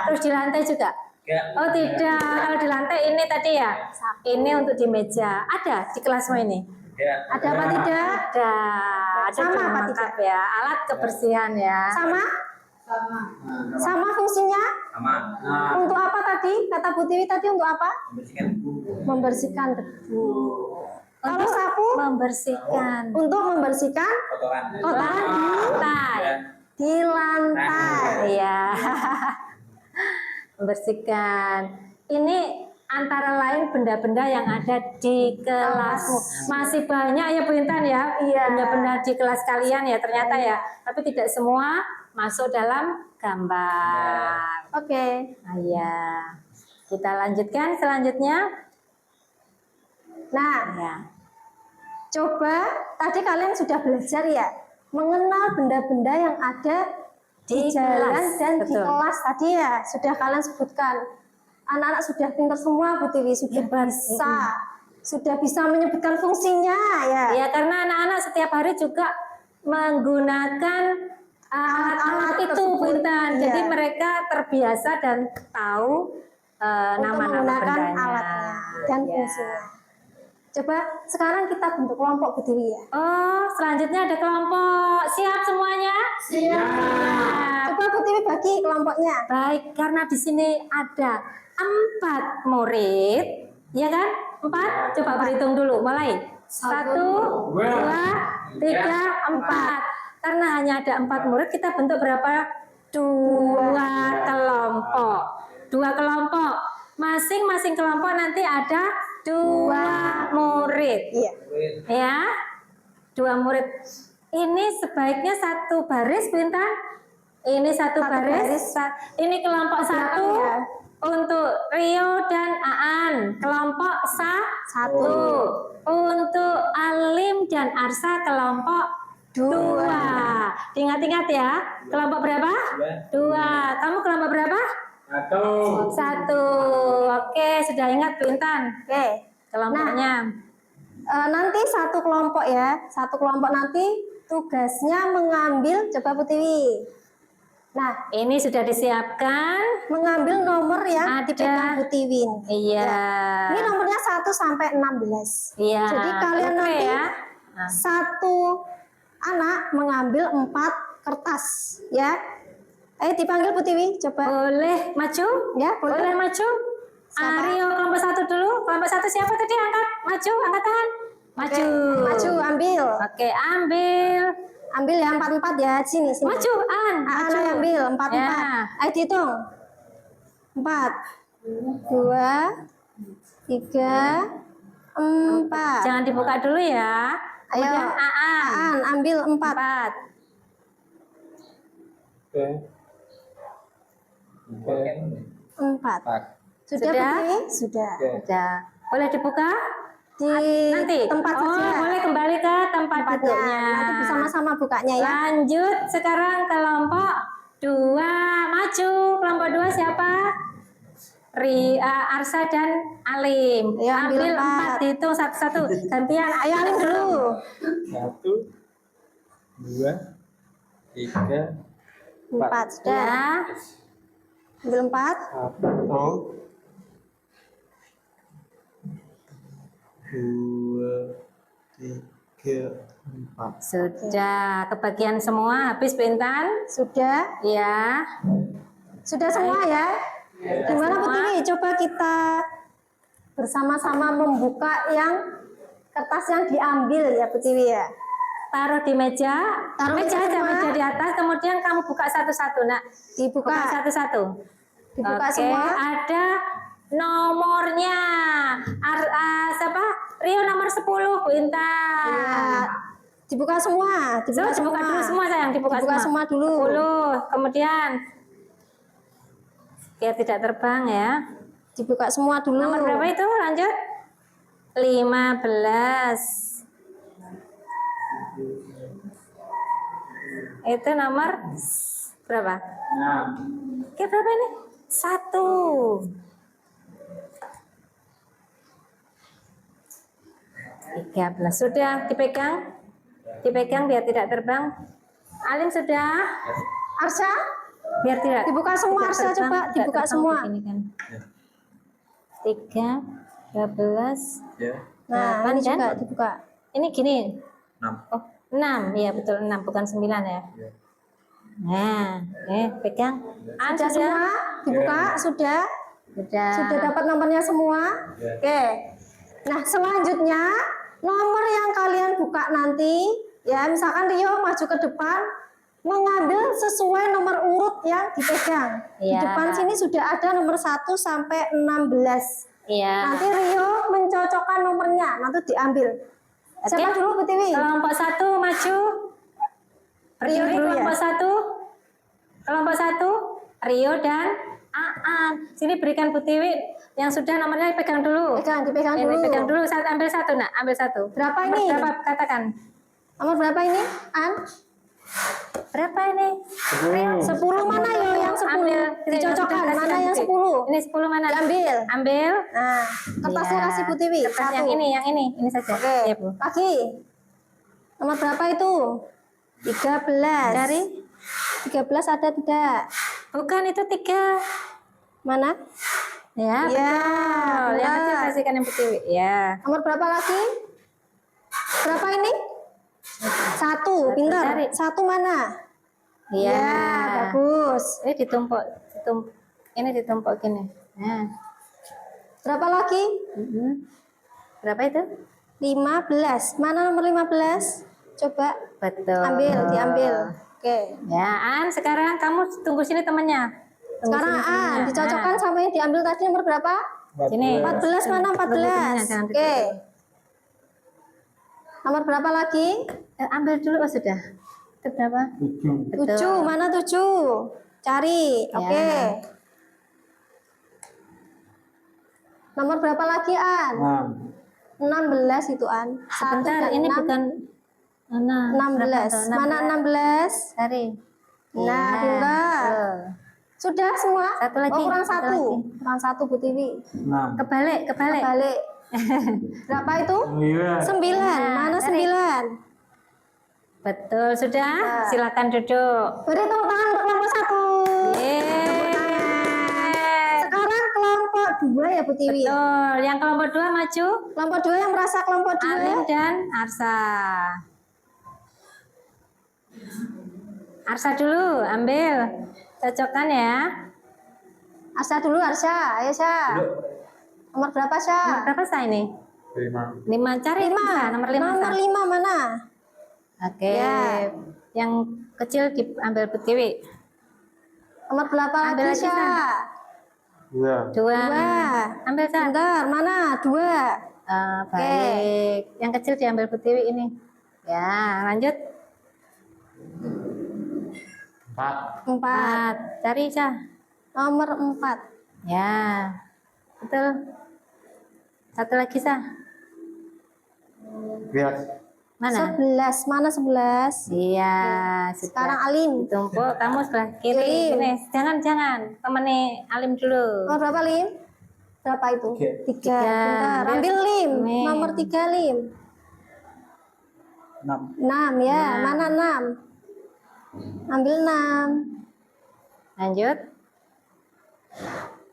Speaker 1: terus di lantai juga.
Speaker 4: Ya.
Speaker 1: Oh tidak, kalau di lantai ini tadi ya. Ini untuk di meja. Ada di kelasmu ini?
Speaker 4: Ya.
Speaker 2: Ada apa tidak?
Speaker 1: Ada. Ada
Speaker 2: Sama
Speaker 1: cuma
Speaker 2: apa
Speaker 1: lengkap ya. Alat kebersihan ya.
Speaker 2: Sama? Sama fungsinya?
Speaker 4: Sama. Nah,
Speaker 2: Untuk apa tadi? Kata Bu Tiwi tadi untuk apa?
Speaker 4: membersihkan buku.
Speaker 2: Membersihkan debu. Kalau sapu
Speaker 1: Membersihkan
Speaker 2: untuk membersihkan
Speaker 4: Kotoran.
Speaker 1: kotoran di lantai.
Speaker 2: di lantai.
Speaker 1: Iya. Membersihkan. Ini antara lain benda-benda yang ada di kelasmu. Masih banyak ya Bu Intan ya.
Speaker 2: Iya.
Speaker 1: Benda-benda di kelas kalian ya ternyata ya. Tapi tidak semua masuk dalam gambar.
Speaker 2: Oke.
Speaker 1: Nah, ya. Kita lanjutkan selanjutnya.
Speaker 2: Nah,
Speaker 1: Ya.
Speaker 2: coba tadi kalian sudah belajar ya mengenal benda-benda yang ada di
Speaker 1: Di
Speaker 2: jalan
Speaker 1: kelas,
Speaker 2: dan di
Speaker 1: betul.
Speaker 2: kelas tadi ya sudah kalian sebutkan. Anak-anak sudah pintar semua Bu Tiwi, sudah
Speaker 1: Hebat.
Speaker 2: sudah bisa menyebutkan fungsinya ya.
Speaker 1: Ya, karena anak-anak setiap hari juga menggunakan alat-alat itu
Speaker 2: tersebut.
Speaker 1: Bu Intan.
Speaker 2: Iya.
Speaker 1: Jadi mereka terbiasa dan tahu
Speaker 2: Untuk
Speaker 1: nama-nama
Speaker 2: menggunakan
Speaker 1: bendanya.
Speaker 2: alatnya dan
Speaker 1: Ya.
Speaker 2: fungsinya. Coba sekarang kita bentuk kelompok Bu Tiwi ya.
Speaker 1: Oh, selanjutnya ada kelompok. Siap semuanya? Siap.
Speaker 2: Coba Bu Tiwi bagi kelompoknya.
Speaker 1: Baik, karena di sini ada 4 murid, ya kan? 4. Coba berhitung dulu, mulai. 1, 2, 3, 4. Karena hanya ada 4 murid, kita bentuk berapa? 2 kelompok. 2 kelompok. Masing-masing kelompok nanti ada 2 murid.
Speaker 2: Iya.
Speaker 1: Ya, 2 murid. Ini sebaiknya satu baris, Bintang. Ini satu baris. Ini kelompok satu
Speaker 2: ya.
Speaker 1: untuk Rio dan Aan. Kelompok satu untuk Alim dan Arsa. Kelompok dua. Ingat-ingat ya. Kelompok berapa? Dua. Kamu kelompok berapa? Satu. Oke, sudah ingat Bintang.
Speaker 2: Oke.
Speaker 1: Kelompoknya.
Speaker 2: Nanti satu kelompok ya. Satu kelompok nanti tugasnya mengambil, coba Bu Tiwi. Nah,
Speaker 1: Ini sudah disiapkan.
Speaker 2: mengambil nomor yang
Speaker 1: Ada.
Speaker 2: dipegang Bu Tiwi.
Speaker 1: Iya.
Speaker 2: Ini nomornya 1 sampai 16.
Speaker 1: Iya.
Speaker 2: Jadi kalian
Speaker 1: Oke
Speaker 2: nanti
Speaker 1: ya.
Speaker 2: satu anak mengambil 4 kertas ya. Ayo dipanggil Bu Tiwi, coba.
Speaker 1: Boleh maju?
Speaker 2: Ya,
Speaker 1: Boleh maju? Rio kelompok satu dulu. Kelompok satu siapa tadi? Angkat. Maju, angkat tangan. Maju.
Speaker 2: Maju, ambil.
Speaker 1: Oke, ambil.
Speaker 2: Ambil ya 4-4 ya, sini sini.
Speaker 1: Maju, An.
Speaker 2: Ana
Speaker 1: Maju.
Speaker 2: ambil 4-4.
Speaker 1: Ya.
Speaker 2: Ayo dihitung. 4 2 3 4.
Speaker 1: Jangan dibuka dulu ya.
Speaker 2: Ayo.
Speaker 1: Kemudian Aan.
Speaker 2: Aan ambil 4.
Speaker 1: 4.
Speaker 4: Oke.
Speaker 2: 4. Sudah,
Speaker 1: Sudah?
Speaker 2: Bu Tiwi? Sudah.
Speaker 1: Sudah. Boleh dibuka?
Speaker 2: Di
Speaker 1: Nanti.
Speaker 2: tempat
Speaker 1: Oh,
Speaker 2: saja.
Speaker 1: boleh kembali ke tempat
Speaker 2: Tempatnya.
Speaker 1: duduknya.
Speaker 2: Nanti bersama-sama bukanya ya.
Speaker 1: Lanjut sekarang kelompok 2. Maju. Kelompok 2 siapa? Arsa dan Alim.
Speaker 2: Ayo, ambil
Speaker 1: ambil 4.
Speaker 2: empat.
Speaker 1: Dihitung satu-satu. Gantian.
Speaker 2: Ayo Alim dulu.
Speaker 4: 1, 2, 3,
Speaker 2: 4 sudah.
Speaker 1: Ya.
Speaker 2: Ambil 4.
Speaker 4: 1, 2, 3, 4.
Speaker 1: Sudah kebagian semua. Habis Bintan?
Speaker 2: Sudah.
Speaker 1: Ya.
Speaker 2: Sudah semua ya. Gimana Bu Tiwi? Coba kita bersama-sama membuka yang kertas yang diambil ya Bu Tiwi ya.
Speaker 1: Taruh di meja.
Speaker 2: Taruh
Speaker 1: meja
Speaker 2: meja
Speaker 1: aja,
Speaker 2: semua.
Speaker 1: meja di atas. Kemudian kamu buka satu-satu, Nak. Buka
Speaker 2: Dibuka.
Speaker 1: satu-satu.
Speaker 2: Dibuka
Speaker 1: Oke,
Speaker 2: semua.
Speaker 1: ada nomornya. Siapa? Rio nomor 10, Bintang.
Speaker 2: Ya. Dibuka semua. Dibuka
Speaker 1: Dibuka dulu semua sayang, dibuka,
Speaker 2: Dibuka semua dulu.
Speaker 1: 10. Kemudian biar tidak terbang ya.
Speaker 2: Dibuka semua dulu.
Speaker 1: Nomor berapa itu? Lanjut. 15. Itu nomor berapa?
Speaker 4: 6.
Speaker 1: Oke, berapa ini? 1. 13. Sudah dipegang? Dipegang biar tidak terbang. Alim sudah?
Speaker 2: Arsya,
Speaker 1: Biar tidak.
Speaker 2: dibuka semua
Speaker 1: tidak
Speaker 2: Arsya,
Speaker 1: terbang,
Speaker 2: coba
Speaker 1: tidak
Speaker 2: dibuka
Speaker 1: terbang
Speaker 2: semua.
Speaker 1: begini kan. 3, 12.
Speaker 4: Ya.
Speaker 2: Nah,
Speaker 1: Delapan,
Speaker 2: ini juga
Speaker 1: dan?
Speaker 2: dibuka.
Speaker 1: Ini gini.
Speaker 4: 6.
Speaker 1: Oh, 6. Iya betul 6, bukan 9 ya.
Speaker 4: Ya.
Speaker 1: Nah, pegang.
Speaker 2: Sudah semua dibuka, sudah. Sudah dapat nomornya semua.
Speaker 4: Ya.
Speaker 2: Oke. Nah, selanjutnya nomor yang kalian buka nanti, ya misalkan Rio maju ke depan, mengambil sesuai nomor urut yang dipegang. Di
Speaker 1: Iya.
Speaker 2: depan sini sudah ada nomor 1 sampai 16.
Speaker 1: Iya.
Speaker 2: Nanti Rio mencocokkan nomornya, nanti diambil. Siapa
Speaker 1: Oke.
Speaker 2: dulu Bu Tiwi?
Speaker 1: Kelompok 1 maju.
Speaker 2: Rio
Speaker 1: Berdiri
Speaker 2: dulu ya.
Speaker 1: kelompok 1. Kelompok 1 Rio dan Aan. Sini berikan Bu Tiwi yang sudah nomornya pegang dulu.
Speaker 2: Dipegang
Speaker 1: Ini
Speaker 2: dulu.
Speaker 1: pegang dulu, ambil satu, Nak, ambil satu.
Speaker 2: Berapa
Speaker 1: Nomor
Speaker 2: ini?
Speaker 1: Berapa katakan?
Speaker 2: Nomor berapa ini? An?
Speaker 1: Berapa ini?
Speaker 2: 10 mana yo yang 10?
Speaker 1: Ambil.
Speaker 2: Dicocokkan
Speaker 1: Sudah,
Speaker 2: mana
Speaker 1: kasih
Speaker 2: yang
Speaker 1: Bu Tiwi.
Speaker 2: 10?
Speaker 1: Ini 10 mana?
Speaker 2: Diambil.
Speaker 1: Ambil.
Speaker 2: Nah, kertasnya
Speaker 1: Iya.
Speaker 2: kasih Bu Tiwi.
Speaker 1: Kertas
Speaker 2: Satu.
Speaker 1: yang ini saja.
Speaker 2: Oke.
Speaker 1: Ya, Bu.
Speaker 2: Lagi. Nomor berapa itu? 13.
Speaker 1: Dari
Speaker 2: 13 ada tidak?
Speaker 1: bukan itu 3.
Speaker 2: Mana?
Speaker 1: Ya,
Speaker 2: Ya,
Speaker 1: betul. Yang kecil
Speaker 2: benar.
Speaker 1: kasihkan yang Bu Tiwi. Ya.
Speaker 2: Nomor berapa lagi? Berapa ini? 1, pintar.
Speaker 1: Cari.
Speaker 2: 1 mana?
Speaker 1: Iya.
Speaker 2: Ya, bagus.
Speaker 1: Ini ditumpuk, ini ditumpuk gini. Nah.
Speaker 2: Berapa lagi?
Speaker 1: Berapa itu?
Speaker 2: 15. Mana nomor 15? Coba
Speaker 1: Betul.
Speaker 2: ambil, diambil. Oke.
Speaker 1: Ya, An, sekarang kamu tunggu sini temannya. Tunggu
Speaker 2: Sekarang
Speaker 1: sini temannya.
Speaker 2: A dicocokkan sama yang diambil tadi nomor berapa?
Speaker 1: Sini.
Speaker 2: 14 mana 14?
Speaker 1: Jangan
Speaker 2: Oke. Nomor berapa lagi?
Speaker 1: Ambil dulu, oh sudah. Itu berapa?
Speaker 4: 7.
Speaker 1: Betul.
Speaker 2: 7, mana 7? Cari,
Speaker 1: Ya.
Speaker 2: oke. Nomor berapa lagi, An?
Speaker 4: 6.
Speaker 2: 16 itu, An. Satu
Speaker 1: Sebentar,
Speaker 2: dan
Speaker 1: ini
Speaker 2: 6.
Speaker 1: bukan
Speaker 2: 16. Mana 16?
Speaker 1: Cari.
Speaker 2: Nah,
Speaker 1: Iya,
Speaker 2: pintar.
Speaker 1: betul.
Speaker 2: Sudah semua?
Speaker 1: Satu lagi,
Speaker 2: Oh, kurang
Speaker 1: satu
Speaker 2: satu.
Speaker 1: lagi.
Speaker 2: Kurang satu, Bu Tiwi.
Speaker 4: 6.
Speaker 1: Kebalik.
Speaker 2: Balik. Berapa itu?
Speaker 4: 9.
Speaker 2: 9. Mana
Speaker 1: cari.
Speaker 2: 9?
Speaker 1: Betul, sudah.
Speaker 2: Nah.
Speaker 1: Silakan duduk.
Speaker 2: Beri tepuk tangan untuk kelompok 1.
Speaker 1: Yeay.
Speaker 2: Sekarang kelompok 2 ya, Bu Tiwi.
Speaker 1: Betul. Yang kelompok 2 maju.
Speaker 2: Kelompok 2 yang merasa kelompok 2.
Speaker 1: Alim dan Arsa. Arsa dulu, ambil. Cocokkan ya.
Speaker 2: Arsa dulu, Arsa. Ayo, Sya. Nomor berapa, Sya?
Speaker 1: Nomor berapa saya ini?
Speaker 4: 5.
Speaker 1: 5, cari 5. Nomor 5.
Speaker 2: Nomor 5 mana?
Speaker 1: Oke.
Speaker 2: Ya.
Speaker 1: Yang kecil diambil Bu Tiwi.
Speaker 2: Nomor berapa
Speaker 1: Ambil
Speaker 2: lagi,
Speaker 1: lagi,
Speaker 2: Sya?
Speaker 4: 2.
Speaker 1: 2.
Speaker 2: 2.
Speaker 1: Ambil Sa.
Speaker 2: Bentar, mana? 2.
Speaker 1: Baik. Yang kecil diambil Bu Tiwi ini. Ya, lanjut.
Speaker 4: 4.
Speaker 2: 4.
Speaker 1: 4. Cari Sa.
Speaker 2: Nomor 4.
Speaker 1: Ya. Betul. Satu lagi Sa.
Speaker 4: 11.
Speaker 1: Mana?
Speaker 2: 11. Mana 11?
Speaker 1: Iya,
Speaker 2: Sekarang
Speaker 1: sudah.
Speaker 2: Alim.
Speaker 1: Ditumpuk, kamu sebelah kiri.
Speaker 2: Alim.
Speaker 1: Ini, jangan. Temani Alim dulu.
Speaker 2: Nomor berapa, Lim? Berapa itu? 3. Bentar.
Speaker 1: Ambil.
Speaker 2: Ambil, Lim.
Speaker 1: Lim.
Speaker 2: Nomor 3, Lim.
Speaker 4: 6.
Speaker 2: 6 ya.
Speaker 1: Enam.
Speaker 2: Mana 6? Ambil 6.
Speaker 1: Lanjut.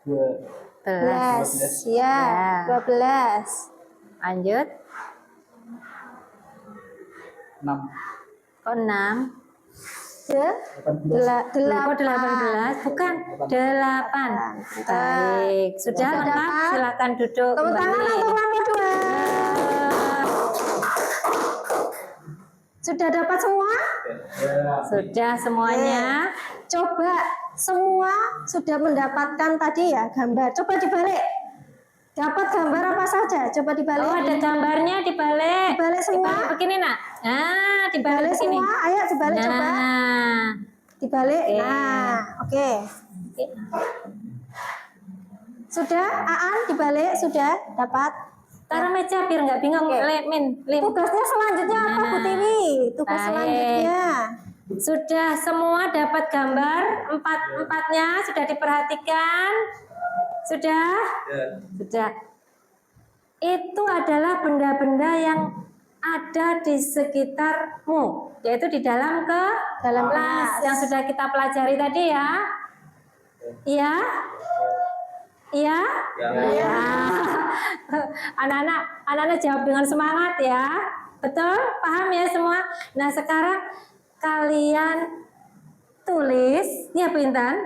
Speaker 2: 11.
Speaker 1: 12.
Speaker 2: Ya.
Speaker 1: Ya.
Speaker 2: 12.
Speaker 1: Lanjut.
Speaker 4: 6.
Speaker 1: Kok 6? Kok 18? Bukan. 8. Baik. Sudah
Speaker 2: Sudah
Speaker 1: lengkap?
Speaker 2: dapat?
Speaker 1: Silakan duduk
Speaker 2: Tepuk tangan
Speaker 1: kembali.
Speaker 2: untuk kelompok 2. Sudah dapat semua?
Speaker 1: Sudah semuanya.
Speaker 2: Coba semua sudah mendapatkan tadi ya gambar. Coba dibalik. Dapat gambar apa saja? Coba dibalik.
Speaker 1: Oh, ada gambarnya dibalik.
Speaker 2: Dibalik semua.
Speaker 1: Dibalik begini, Nak. Nah, dibalik
Speaker 2: Dibalik
Speaker 1: begini.
Speaker 2: semua. Ayo dibalik coba.
Speaker 1: Nah.
Speaker 2: Dibalik.
Speaker 1: Oke.
Speaker 2: Nah, oke. Sudah, Aan dibalik sudah dapat.
Speaker 1: Taruh meja biar nggak bingung.
Speaker 2: Oke.
Speaker 1: Lim.
Speaker 2: Tugasnya selanjutnya apa, Bu Tiwi? Tugas
Speaker 1: Baik.
Speaker 2: selanjutnya.
Speaker 1: Sudah semua dapat gambar empatnya sudah diperhatikan. Sudah? Sudah. Itu adalah benda-benda yang ada di sekitarmu, yaitu di dalam
Speaker 2: Dalam
Speaker 1: kelas
Speaker 2: kelas.
Speaker 1: yang sudah kita pelajari tadi ya. Iya? Iya? Iya. Anak-anak jawab dengan semangat ya. Betul? Paham ya semua? Nah, sekarang kalian tulis, ya Bu Intan?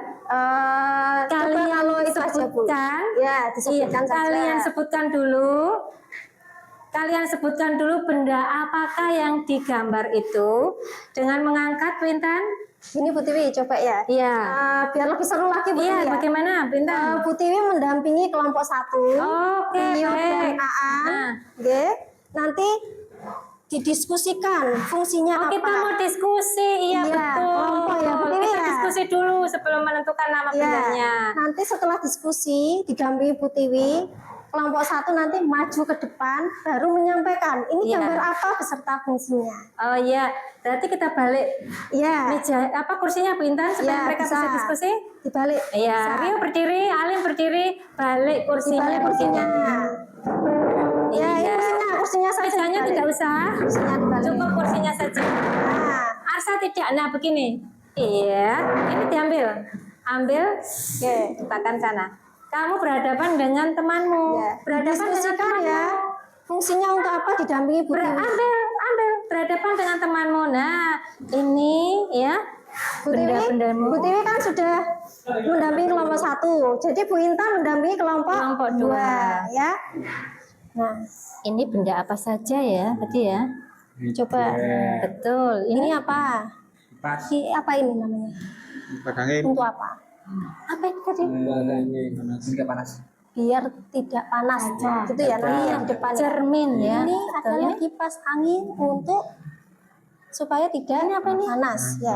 Speaker 2: Coba kalau itu aja, Bu.
Speaker 1: sebutkan,
Speaker 2: Ya, disebutkan saja.
Speaker 1: kalian sebutkan dulu. Kalian sebutkan dulu benda apakah yang digambar itu dengan mengangkat Bu Intan?
Speaker 2: Ini Bu Tiwi coba ya.
Speaker 1: Iya.
Speaker 2: Biar lebih seru lagi Bu
Speaker 1: Iya,
Speaker 2: Tiwi ya.
Speaker 1: bagaimana Bu Intan?
Speaker 2: Bu Tiwi mendampingi kelompok 1.
Speaker 1: Oke,
Speaker 2: Rio dan
Speaker 1: baik.
Speaker 2: Aan.
Speaker 1: Nah.
Speaker 2: Oke. Nanti didiskusikan fungsinya
Speaker 1: Oh,
Speaker 2: apa.
Speaker 1: kita mau diskusi, iya
Speaker 2: Iya,
Speaker 1: betul.
Speaker 2: kelompok ya, Bu Tiwi
Speaker 1: Kita
Speaker 2: ya.
Speaker 1: diskusi dulu sebelum menentukan nama
Speaker 2: Ya,
Speaker 1: bendanya.
Speaker 2: nanti setelah diskusi didampingi Bu Tiwi, kelompok 1 nanti maju ke depan baru menyampaikan ini
Speaker 1: Iya.
Speaker 2: gambar apa beserta fungsinya.
Speaker 1: Oh iya, berarti kita balik
Speaker 2: Iya.
Speaker 1: meja apa kursinya Bu Intan supaya
Speaker 2: Iya,
Speaker 1: mereka
Speaker 2: bisa.
Speaker 1: bisa diskusi.
Speaker 2: Dibalik.
Speaker 1: Iya,
Speaker 2: Bisa.
Speaker 1: Rio berdiri, Alim berdiri, balik kursinya.
Speaker 2: Dibalik kursinya. Ya, ini kursinya saja.
Speaker 1: Mejanya
Speaker 2: dibalik.
Speaker 1: tidak usah.
Speaker 2: Kursinya dibalik.
Speaker 1: Cukup kursinya saja.
Speaker 2: Nah,
Speaker 1: Arsa tidak. Nah, begini. Iya, ini diambil. Ambil. Oke, letakkan sana. Kamu berhadapan dengan temanmu.
Speaker 2: ya.
Speaker 1: Berhadapan dengan
Speaker 2: Diskusikan
Speaker 1: temanmu.
Speaker 2: ya. Fungsinya untuk apa didampingi Bu Tiwi?
Speaker 1: Ambil. Berhadapan dengan temanmu. Nah, ini ya.
Speaker 2: Bu Tiwi,
Speaker 1: Benda-bendamu.
Speaker 2: Bu Tiwi kan sudah mendampingi kelompok 1. Jadi Bu Intan mendampingi kelompok
Speaker 1: Kelompok
Speaker 2: 2
Speaker 1: 2.
Speaker 2: ya. Nah,
Speaker 1: Ini benda apa saja ya tadi ya?
Speaker 2: coba.
Speaker 1: Betul.
Speaker 2: Ini apa?
Speaker 4: Pas.
Speaker 2: Apa ini namanya?
Speaker 4: Pegangin.
Speaker 2: Untuk apa?
Speaker 1: Apa ini tadi?
Speaker 4: Ini panas.
Speaker 2: biar tidak panas. Gitu ya nanti yang di depan.
Speaker 1: Cermin ya.
Speaker 2: Ini
Speaker 1: Betul,
Speaker 2: adalah
Speaker 1: ini.
Speaker 2: kipas angin untuk supaya tidak panas ya.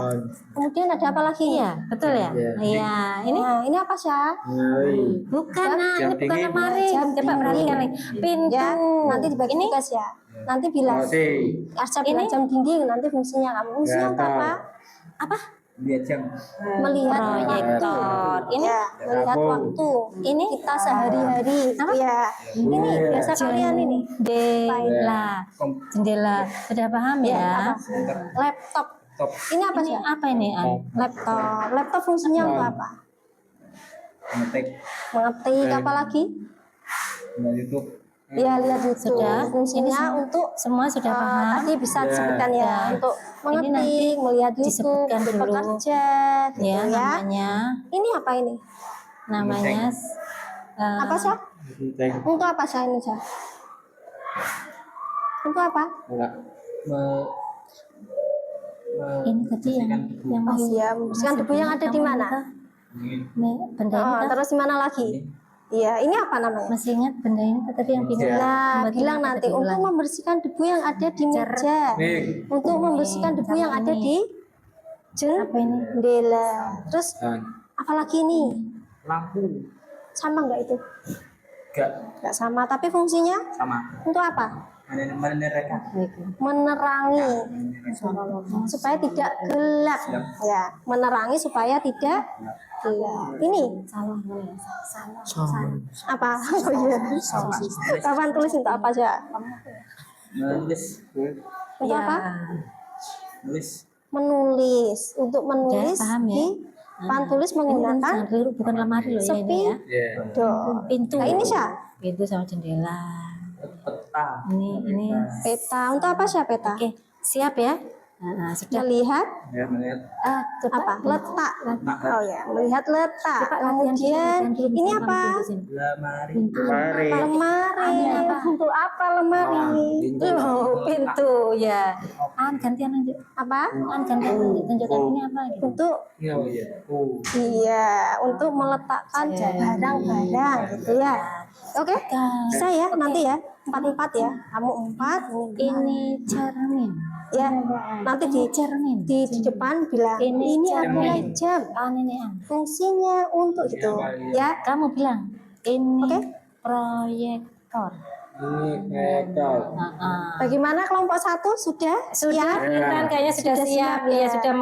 Speaker 2: Kemudian ada apa lagi?
Speaker 1: Iya, betul ya. Iya, ini
Speaker 2: Ini apa sih?
Speaker 1: bukan nah,
Speaker 4: Jam
Speaker 1: ini bukan
Speaker 4: dingin.
Speaker 1: lemari.
Speaker 2: Jam
Speaker 1: Coba
Speaker 2: dingin.
Speaker 1: perhatikan nih. Pintu.
Speaker 2: Ya, nanti dibagi
Speaker 1: ini
Speaker 2: tugas ya. Nanti bilang Arca bilang
Speaker 1: Ini-
Speaker 2: jam dinding nanti fungsinya kamu. Fungsinya untuk apa?
Speaker 1: apa?
Speaker 4: Lihat jam.
Speaker 2: Melihat
Speaker 1: Proyektor.
Speaker 2: waktu.
Speaker 1: Ini
Speaker 2: Ya, melihat
Speaker 4: Apa?
Speaker 2: waktu.
Speaker 1: Ini
Speaker 2: Kita sehari-hari. Ya. Ini biasa kalian ini.
Speaker 1: jendela. Jendela. Sudah paham ya?
Speaker 2: Laptop.
Speaker 4: Top.
Speaker 2: Ini apa
Speaker 1: Ini
Speaker 2: sih?
Speaker 1: apa ini, An?
Speaker 2: Laptop. Laptop fungsinya untuk apa?
Speaker 4: Ngetik.
Speaker 2: Mengetik apa lagi?
Speaker 4: Nggak YouTube.
Speaker 2: Ya, lihat YouTube.
Speaker 1: Sudah.
Speaker 2: Fungsinya untuk
Speaker 1: Semua sudah paham?
Speaker 2: tadi bisa disebutkan ya untuk
Speaker 1: Ini nanti
Speaker 2: mengetik, melihat YouTube,
Speaker 1: disebutkan dulu.
Speaker 2: bekerja, gitu
Speaker 1: Ya,
Speaker 2: ya.
Speaker 1: namanya.
Speaker 2: Ini apa ini?
Speaker 1: Namanya
Speaker 2: Apa sih? Untuk apa sih ini sih? Untuk apa?
Speaker 1: ini tadi yang
Speaker 2: Oh iya, membersihkan debu yang ada di mana?
Speaker 1: Nih, benda ini kan
Speaker 2: Terus di mana lagi? Iya, ini apa namanya?
Speaker 1: masih ingat benda ini tadi yang pindah.
Speaker 2: Nah, bilang nanti untuk membersihkan debu yang ada di meja, untuk membersihkan debu yang ada di
Speaker 1: Apa ini?
Speaker 2: jendela. Terus apalagi ini?
Speaker 4: Lampu.
Speaker 2: Sama nggak itu?
Speaker 4: Enggak
Speaker 2: Nggak sama, tapi fungsinya
Speaker 4: sama.
Speaker 2: untuk apa?
Speaker 4: Menerangkan.
Speaker 2: Menerangi supaya tidak gelap. Ya, menerangi supaya tidak gelap. Ini
Speaker 1: Salah.
Speaker 2: apa? Oh iya. Kapan tulis untuk apa aja?
Speaker 4: Menulis.
Speaker 2: Untuk apa?
Speaker 4: Nulis.
Speaker 2: Menulis. Untuk menulis
Speaker 1: paham ya?
Speaker 2: di papan tulis menggunakan
Speaker 1: Jangan keliru, bukan lemari loh ya ini ya.
Speaker 2: do.
Speaker 1: Pintu.
Speaker 2: Nah, ini sih
Speaker 1: Pintu sama jendela.
Speaker 4: Peta.
Speaker 1: Ini.
Speaker 2: peta. Untuk apa sih peta?
Speaker 1: Oke, siap ya? Nah, sudah.
Speaker 2: Melihat
Speaker 4: Ya, melihat.
Speaker 1: Coba.
Speaker 2: apa? Letak. Oh ya, melihat letak.
Speaker 1: Coba
Speaker 2: Kemudian
Speaker 1: latihan dulu,
Speaker 2: ini
Speaker 1: misalkan
Speaker 2: apa?
Speaker 1: pintu sini.
Speaker 4: Lemari.
Speaker 2: Lemari. Untuk apa lemari?
Speaker 1: Loh, pintu ya. Gantian lanjut.
Speaker 2: Apa?
Speaker 1: Gantian lanjut. Tunjukkan ini apa gitu.
Speaker 2: Untuk
Speaker 4: Iya. Oh.
Speaker 2: iya, untuk meletakkan barang-barang gitu ya. Oke, bisa ya nanti ya. 4-4 ya. Kamu 4,
Speaker 1: Ini cermin.
Speaker 2: ya. Nanti di
Speaker 1: Cermin.
Speaker 2: di depan bilang ini adalah jam.
Speaker 1: Ini An.
Speaker 2: Fungsinya untuk itu ya.
Speaker 1: Kamu bilang ini
Speaker 2: Oke.
Speaker 1: proyektor.
Speaker 4: Ini metal.
Speaker 2: Bagaimana kelompok 1 sudah?
Speaker 1: Sudah, kan kayaknya sudah siap. Ya, sudah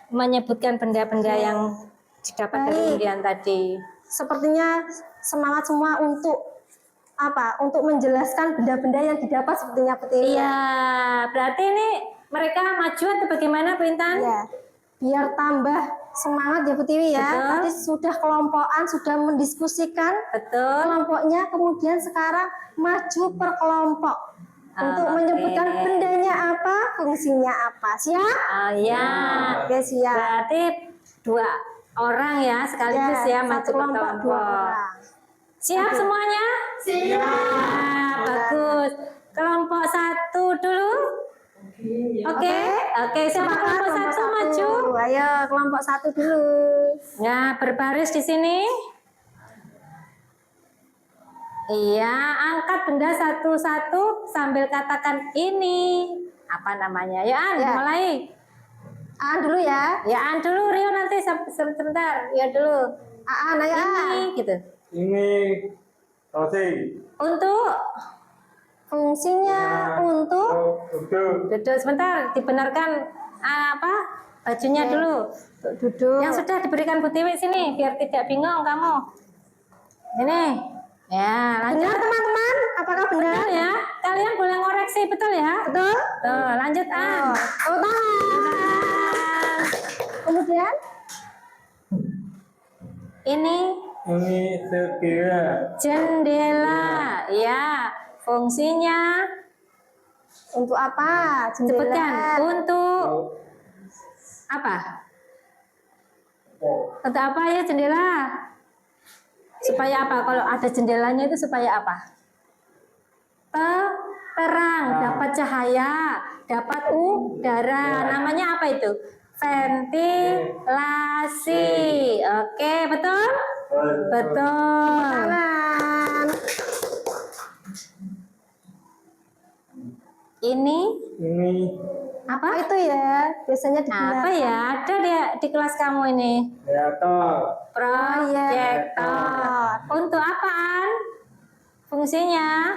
Speaker 1: menyebutkan benda-benda yang didapat dari
Speaker 2: Baik.
Speaker 1: undian tadi.
Speaker 2: Sepertinya semangat semua untuk apa? Untuk menjelaskan benda-benda yang didapat sepertinya seperti ini.
Speaker 1: Iya, berarti ini mereka maju atau bagaimana, Bu Intan?
Speaker 2: Ya, biar tambah semangat ya Bu Tiwi ya.
Speaker 1: Betul.
Speaker 2: Tadi sudah kelompokan, sudah mendiskusikan
Speaker 1: Betul.
Speaker 2: kelompoknya, kemudian sekarang maju per kelompok untuk menyebutkan bendanya apa, fungsinya apa. Siap?
Speaker 1: Oh ya.
Speaker 2: Oke, siap.
Speaker 1: Berarti 2 orang ya sekaligus ya, maju
Speaker 2: satu kelompok 2
Speaker 1: kelompok.
Speaker 2: orang.
Speaker 1: Siap semuanya? Siap. Nah, bagus. Kelompok 1 dulu. Oke. Siapa kelompok 1 maju?
Speaker 2: Ayo kelompok 1 dulu.
Speaker 1: Ya, berbaris di sini. Iya, angkat benda satu-satu sambil katakan ini. Apa namanya? Ya, An,
Speaker 2: Ya.
Speaker 1: mulai.
Speaker 2: Aan dulu ya.
Speaker 1: Ya, An dulu, Rio nanti sebentar. Ya dulu.
Speaker 2: Aan, ayo Aan.
Speaker 1: Ini gitu.
Speaker 4: Ini tosi.
Speaker 1: Untuk
Speaker 2: Fungsinya untuk
Speaker 1: duduk sebentar, dibenarkan apa? Bajunya dulu.
Speaker 2: duduk.
Speaker 1: Yang sudah diberikan Bu Tiwi sini biar tidak bingung kamu. Ini. Ya, lanjut.
Speaker 2: Benar teman-teman? Apakah benar?
Speaker 1: Betul ya. Kalian boleh ngoreksi, betul ya?
Speaker 2: Betul?
Speaker 1: Tuh, lanjut An.
Speaker 2: Oh, tangan. Kemudian
Speaker 1: Ini
Speaker 4: sekira.
Speaker 1: jendela. Ya, fungsinya
Speaker 2: untuk apa?
Speaker 1: sebutkan.
Speaker 2: Jendela.
Speaker 1: Untuk apa? Untuk apa ya jendela? Supaya apa? Kalau ada jendelanya itu supaya apa? Terang, dapat cahaya, dapat udara. Namanya apa itu? Ventilasi. Oke, betul? Betul.
Speaker 2: Tangan.
Speaker 1: Ini
Speaker 4: Ini
Speaker 1: apa?
Speaker 2: Apa itu ya? Biasanya
Speaker 1: Apa
Speaker 2: digunakan.
Speaker 1: ya? Ada di kelas kamu ini.
Speaker 4: kreator.
Speaker 1: Proyektor. Untuk apaan? Fungsinya?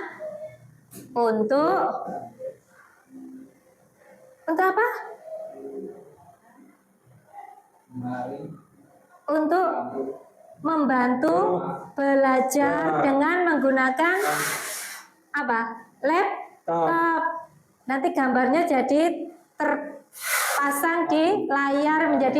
Speaker 1: Untuk apa? Untuk membantu belajar dengan menggunakan apa? Laptop. Nanti gambarnya jadi terpasang di layar menjadi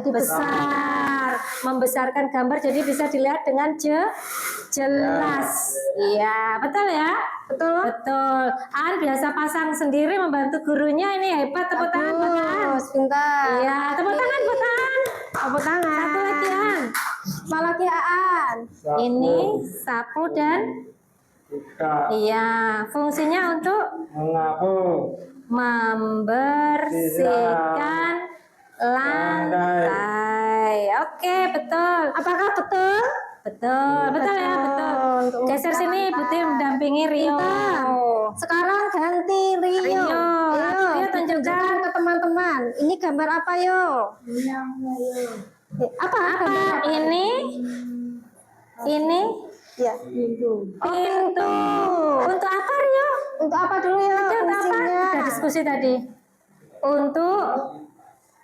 Speaker 1: besar. Membesarkan gambar jadi bisa dilihat dengan jelas. Iya, betul ya? Betul. Betul. An biasa pasang sendiri membantu gurunya, ini hebat. Tepuk tangan, tepuk tangan.
Speaker 2: Bagus, pintar.
Speaker 1: Iya, tepuk tangan, tepuk tangan.
Speaker 2: Tepuk tangan.
Speaker 1: Satu lagi An.
Speaker 2: Apa lagi Aan?
Speaker 1: Ini sapu dan
Speaker 4: Buka.
Speaker 1: iya, fungsinya untuk
Speaker 4: Mengapu.
Speaker 1: membersihkan lantai. Oke, betul.
Speaker 2: Apakah betul?
Speaker 1: Betul, betul ya, betul.
Speaker 2: Untuk
Speaker 1: Geser sini,
Speaker 2: membuka
Speaker 1: Putih mendampingi Rio.
Speaker 2: Pintar. Sekarang ganti Rio.
Speaker 1: Rio,
Speaker 2: Ayo,
Speaker 1: Rio tunjukkan
Speaker 2: ke teman-teman. Ini gambar apa yo? Apa?
Speaker 1: Apa ini? Ini
Speaker 2: Ya.
Speaker 1: pintu. Untuk apa Rio?
Speaker 2: Untuk apa dulu ya?
Speaker 1: Untuk apa?
Speaker 2: Fungsinya.
Speaker 1: Udah diskusi tadi. Untuk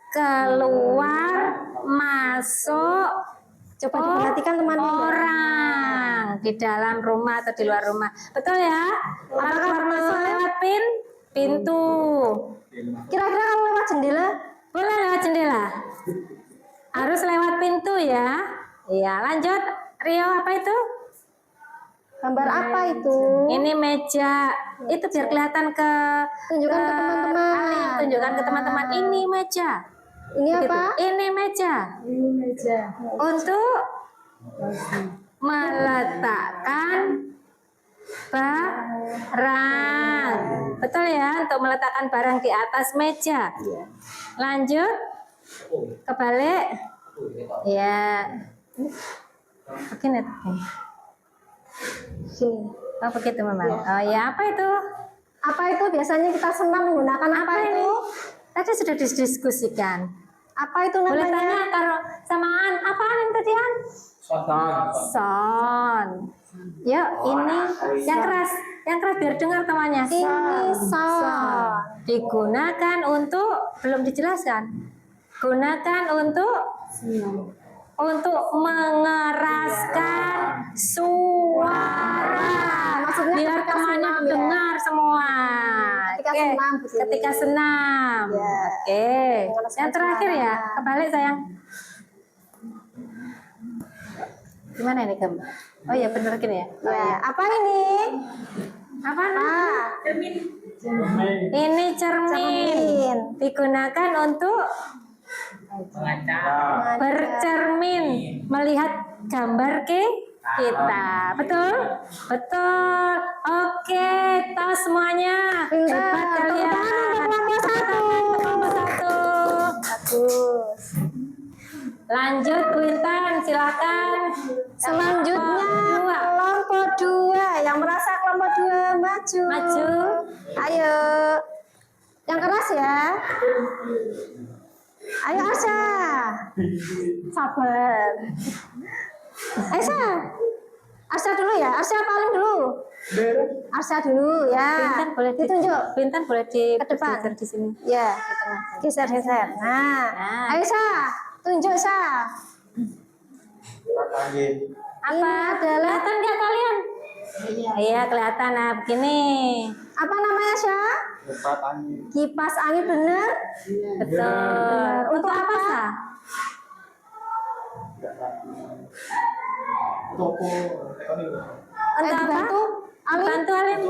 Speaker 1: keluar masuk
Speaker 2: Coba diperhatikan teman-teman.
Speaker 1: orang di dalam rumah atau di luar rumah. Betul ya? Kalau keluar masuk lewat pintu.
Speaker 2: Kira-kira kalau lewat jendela?
Speaker 1: Boleh lewat jendela. Harus lewat pintu ya. Iya, lanjut. Rio, apa itu?
Speaker 2: Gambar apa itu?
Speaker 1: Ini meja. Itu biar kelihatan ke
Speaker 2: Tunjukkan ke teman-teman.
Speaker 1: Alif. Tunjukkan ke teman-teman. Ini meja.
Speaker 2: Ini apa?
Speaker 1: Ini meja. Untuk meletakkan barang. Betul ya, untuk meletakkan barang di atas meja. Lanjut. Kebalik. Ya. Begini.
Speaker 2: Sini.
Speaker 1: Oh begitu memang. Oh ya, apa itu?
Speaker 2: Apa itu? Biasanya kita senang menggunakan apa
Speaker 1: ini?
Speaker 2: itu?
Speaker 1: Tadi sudah didiskusikan.
Speaker 2: Apa itu
Speaker 1: Boleh tanya
Speaker 2: namanya?
Speaker 1: kalau samaan apaan yang tadi An? Son. Yuk, ini yang keras biar dengar temannya.
Speaker 2: Ini son.
Speaker 1: Digunakan untuk, belum dijelaskan. Gunakan untuk mengeraskan suara.
Speaker 2: Maksudnya
Speaker 1: Biar
Speaker 2: ketika
Speaker 1: temannya
Speaker 2: senam, ya?
Speaker 1: dengar semua.
Speaker 2: Ketika
Speaker 1: Oke.
Speaker 2: senam, Bu Dewi.
Speaker 1: Ketika senam.
Speaker 2: Ya.
Speaker 1: Oke.
Speaker 2: Mengeraskan
Speaker 1: Yang terakhir
Speaker 2: suara.
Speaker 1: ya, kebalik sayang. Gimana ini gambar? Oh ya bener gini ya. Oh,
Speaker 2: Ya,
Speaker 1: iya.
Speaker 2: apa ini?
Speaker 1: Apa?
Speaker 2: Ah,
Speaker 1: Ini cermin. Digunakan untuk bercermin, melihat gambar kita. Betul? Betul. Oke, tos semuanya.
Speaker 2: Pintar.
Speaker 1: Hebat kalian.
Speaker 2: Kelompok satu.
Speaker 1: Kelompok satu.
Speaker 2: Bagus.
Speaker 1: Lanjut Bu Intan, silakan.
Speaker 2: Selanjutnya
Speaker 1: Dua.
Speaker 2: kelompok 2. Yang merasa kelompok 2 maju.
Speaker 1: Maju.
Speaker 2: Ayo. Yang keras ya. Ayo Arsha. Sabar. Arsha. Arsha dulu ya. Arsha paling dulu. Arsha dulu ya.
Speaker 1: Bintan boleh
Speaker 2: ditunjuk.
Speaker 1: Bintan boleh di
Speaker 2: Ke depan.
Speaker 1: di sini.
Speaker 2: Ya. Geser-geser. Nah.
Speaker 1: Nah.
Speaker 2: Ayo Sha. Tunjuk Sha.
Speaker 1: Apa?
Speaker 2: Ini adalah
Speaker 1: Kelihatan nggak kalian? Iya kelihatan. Nah begini.
Speaker 2: apa namanya Sha? Kipas angin bener?
Speaker 1: Betul. Untuk apa Sa? Untuk apa?
Speaker 2: Dibantu Alim.
Speaker 1: Bantu Alim.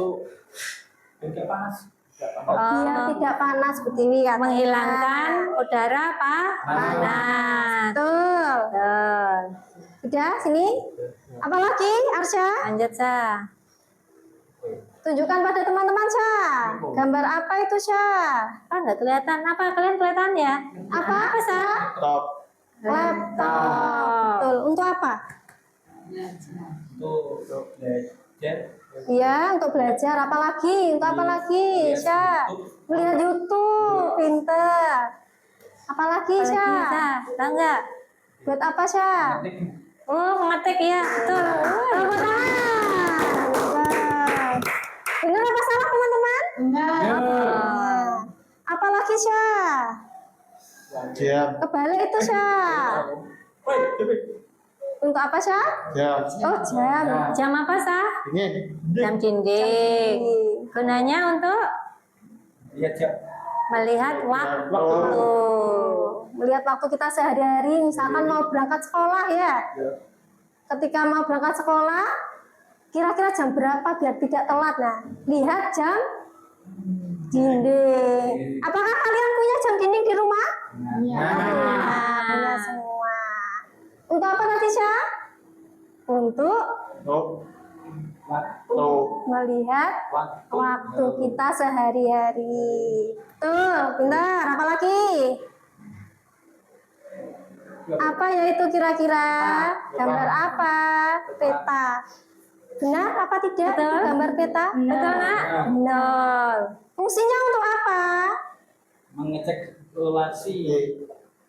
Speaker 2: Biar tidak panas Bu Tiwi katanya.
Speaker 1: Menghilangkan udara panas.
Speaker 2: Betul.
Speaker 1: Betul.
Speaker 2: Udah sini. Apa lagi Arsha?
Speaker 1: Lanjut Sa.
Speaker 2: Tunjukkan pada teman-teman Sha. Gambar apa itu Sha?
Speaker 1: Apa nggak kelihatan? Apa kalian kelihatan ya?
Speaker 2: Apa?
Speaker 1: Apa Sa?
Speaker 2: Laptop. Betul. Untuk apa? Iya, untuk belajar. Apalagi? Untuk apa lagi, Sya? Melihat YouTube. Pinter. Apalagi, Sya?
Speaker 1: Tahu nggak?
Speaker 2: Buat apa, Sya?
Speaker 1: Oh, mengetik ya, betul.
Speaker 2: Tepuk tangan. Benar apa salah, teman-teman? Nah, apalagi, Sya?
Speaker 4: Jam.
Speaker 2: Kebalik itu, Sya. Untuk apa, Sya?
Speaker 4: Jam.
Speaker 2: Oh, jam.
Speaker 1: Jam apa, Sa?
Speaker 4: Ini.
Speaker 1: Jam dinding. Gunanya untuk
Speaker 4: Lihat jam.
Speaker 1: melihat waktu.
Speaker 2: Melihat waktu kita sehari-hari, misalkan mau berangkat sekolah ya. Ketika mau berangkat sekolah, kira-kira jam berapa biar tidak telat? Nah, lihat jam dinding. Apakah kalian punya jam dinding di rumah? Punya semua. Untuk apa nanti, Sya? Untuk melihat waktu kita sehari-hari. Tuh, pintar. Apa lagi? Apa ya itu kira-kira? Gambar apa? Peta. Benar apa tidak?
Speaker 1: Betul.
Speaker 2: Itu gambar peta?
Speaker 1: Betul, Nak?
Speaker 2: Benar. Fungsinya untuk apa?
Speaker 3: Mengecek lokasi.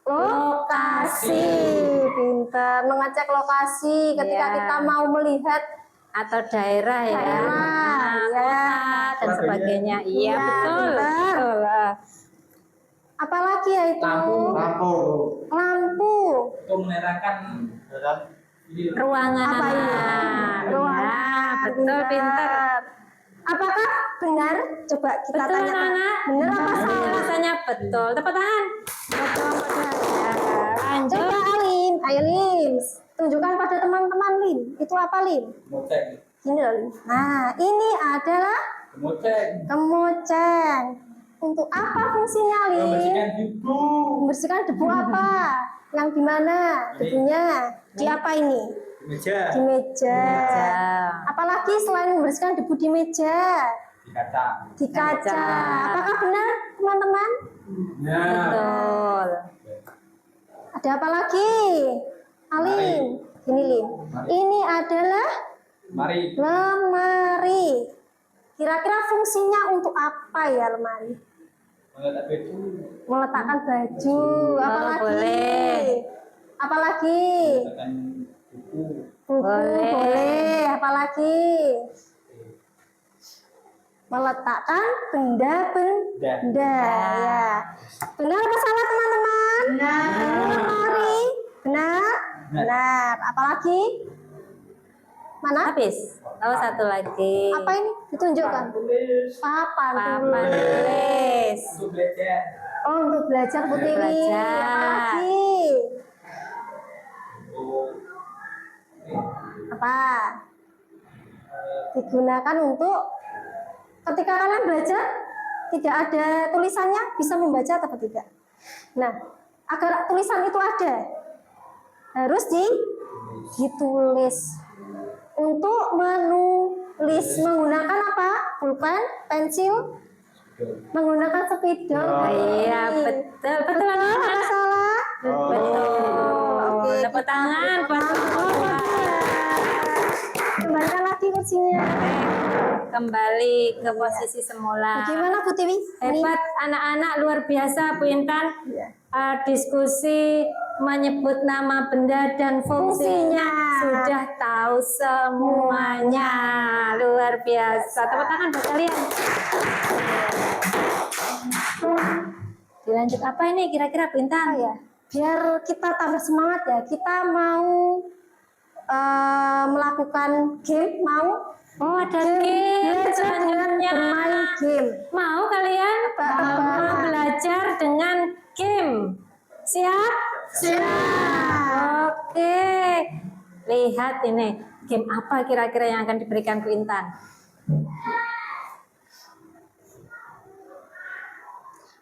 Speaker 2: Lokasi. Pintar. Mengecek lokasi ketika
Speaker 1: Iya.
Speaker 2: kita mau melihat
Speaker 1: Atau daerah ya.
Speaker 2: Daerah,
Speaker 1: Nah,
Speaker 2: ya.
Speaker 1: kota dan sebagainya. Iya,
Speaker 2: Iya,
Speaker 1: betul.
Speaker 2: benar.
Speaker 1: Betul.
Speaker 2: apalagi ya itu?
Speaker 3: Lampu.
Speaker 2: Lampu.
Speaker 3: Untuk menerangkan
Speaker 1: Ruangan.
Speaker 2: Apa ini?
Speaker 1: Ruangan.
Speaker 2: Ruangan.
Speaker 1: Betul, pintar.
Speaker 2: Apakah benar? Coba kita
Speaker 1: Betul,
Speaker 2: tanyakan.
Speaker 1: Nana.
Speaker 2: Benar apa salah?
Speaker 1: Rasanya betul. Tepuk tangan.
Speaker 2: Betul, benar.
Speaker 1: Lanjut.
Speaker 2: Coba Alim, ayo Lim, tunjukkan pada teman-teman Lim. Itu apa Lim?
Speaker 3: Mocek.
Speaker 2: Ini loh Lim. Nah, ini adalah
Speaker 3: Mocek.
Speaker 2: kemoceng. Untuk apa fungsinya Lim?
Speaker 3: Membersihkan debu.
Speaker 2: Membersihkan debu apa? Yang di mana? Debunya di apa ini?
Speaker 3: Meja.
Speaker 2: Di meja.
Speaker 1: Meja.
Speaker 2: Apalagi selain membersihkan debu di meja?
Speaker 3: Di kaca.
Speaker 2: Di kaca.
Speaker 1: Kaca.
Speaker 2: Apakah benar teman-teman?
Speaker 3: Nah.
Speaker 1: Betul.
Speaker 2: Ada apa lagi? Alim. Ini Lim. Ini adalah
Speaker 3: Mari.
Speaker 2: lemari. Kira-kira fungsinya untuk apa ya lemari?
Speaker 3: Meletak baju.
Speaker 2: Meletakkan baju. Apalagi?
Speaker 1: boleh.
Speaker 2: Apalagi?
Speaker 3: Meletakkan buku.
Speaker 2: Buku
Speaker 1: Boleh.
Speaker 2: boleh. Apalagi? Meletakkan benda-benda. Ya. Benar apa salah teman-teman? Lemari. Benar? Benar. Apalagi? Mana?
Speaker 1: Habis. Oh, satu lagi.
Speaker 2: Apa ini? Ditunjukkan. Papan
Speaker 1: Papan
Speaker 2: tulis.
Speaker 1: tulis.
Speaker 3: Untuk belajar.
Speaker 2: Oh, untuk belajar Bu Tiwi.
Speaker 1: Belajar.
Speaker 2: Apalagi? Apa? Digunakan untuk ketika kalian belajar tidak ada tulisannya, bisa membaca atau tidak? Nah, agar tulisan itu ada, harus ditulis. Untuk menulis menggunakan apa? Pulpen, pensil, menggunakan spidol.
Speaker 1: Iya, betul. Betul,
Speaker 2: Betul,
Speaker 1: Nana.
Speaker 2: apa salah?
Speaker 1: Betul.
Speaker 2: Oke,
Speaker 1: Tepuk tangan buat semua.
Speaker 2: Kembalikan lagi kursinya.
Speaker 1: Kembali ke posisi semula.
Speaker 2: Gimana Bu Tiwi? Ini?
Speaker 1: Hebat anak-anak, luar biasa Bu Intan.
Speaker 2: Iya.
Speaker 1: Diskusi menyebut nama benda dan fungsinya sudah tahu semuanya. Luar biasa. Tepuk tangan buat kalian. Dilanjut apa ini kira-kira Bu Intan?
Speaker 2: Ya, biar kita tambah semangat ya. Kita mau melakukan game, mau
Speaker 1: Oh, ada game
Speaker 2: belajar dengan
Speaker 1: selanjutnya.
Speaker 2: bermain game.
Speaker 1: Mau kalian? Mau belajar dengan game. Siap?
Speaker 2: Siap.
Speaker 1: Oke. Lihat ini. Game apa kira-kira yang akan diberikan Bu Intan?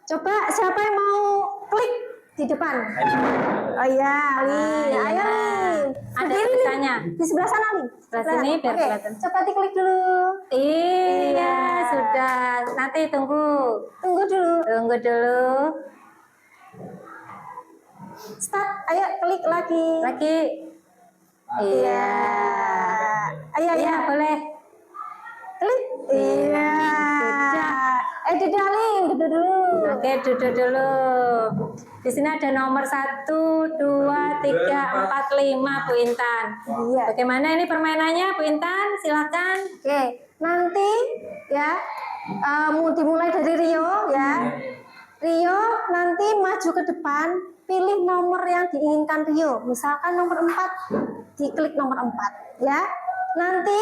Speaker 2: Coba siapa yang mau klik di depan? Oh iya, Lin. Ayo Lin.
Speaker 1: Ada
Speaker 2: Berdiri, Lin.
Speaker 1: tulisannya.
Speaker 2: Di sebelah sana Lin.
Speaker 1: Sebelah sini biar
Speaker 2: Oke,
Speaker 1: kelihatan.
Speaker 2: coba diklik dulu.
Speaker 1: Iya, sudah. Nanti tunggu.
Speaker 2: Tunggu dulu.
Speaker 1: Tunggu dulu.
Speaker 2: Start. Ayo klik lagi.
Speaker 1: Lagi. Iya.
Speaker 2: Ayo
Speaker 1: Iya,
Speaker 2: ya.
Speaker 1: boleh.
Speaker 2: Iya. Duduk dulu.
Speaker 1: Oke, duduk dulu. Di sini ada nomor 1, 2, 3, 4, 5, Bu Intan.
Speaker 2: Iya.
Speaker 1: Bagaimana ini permainannya, Bu Intan? Silakan.
Speaker 2: Oke, nanti ya dimulai dari Rio ya. Rio nanti maju ke depan, pilih nomor yang diinginkan Rio. Misalkan nomor 4, diklik nomor 4 ya. Nanti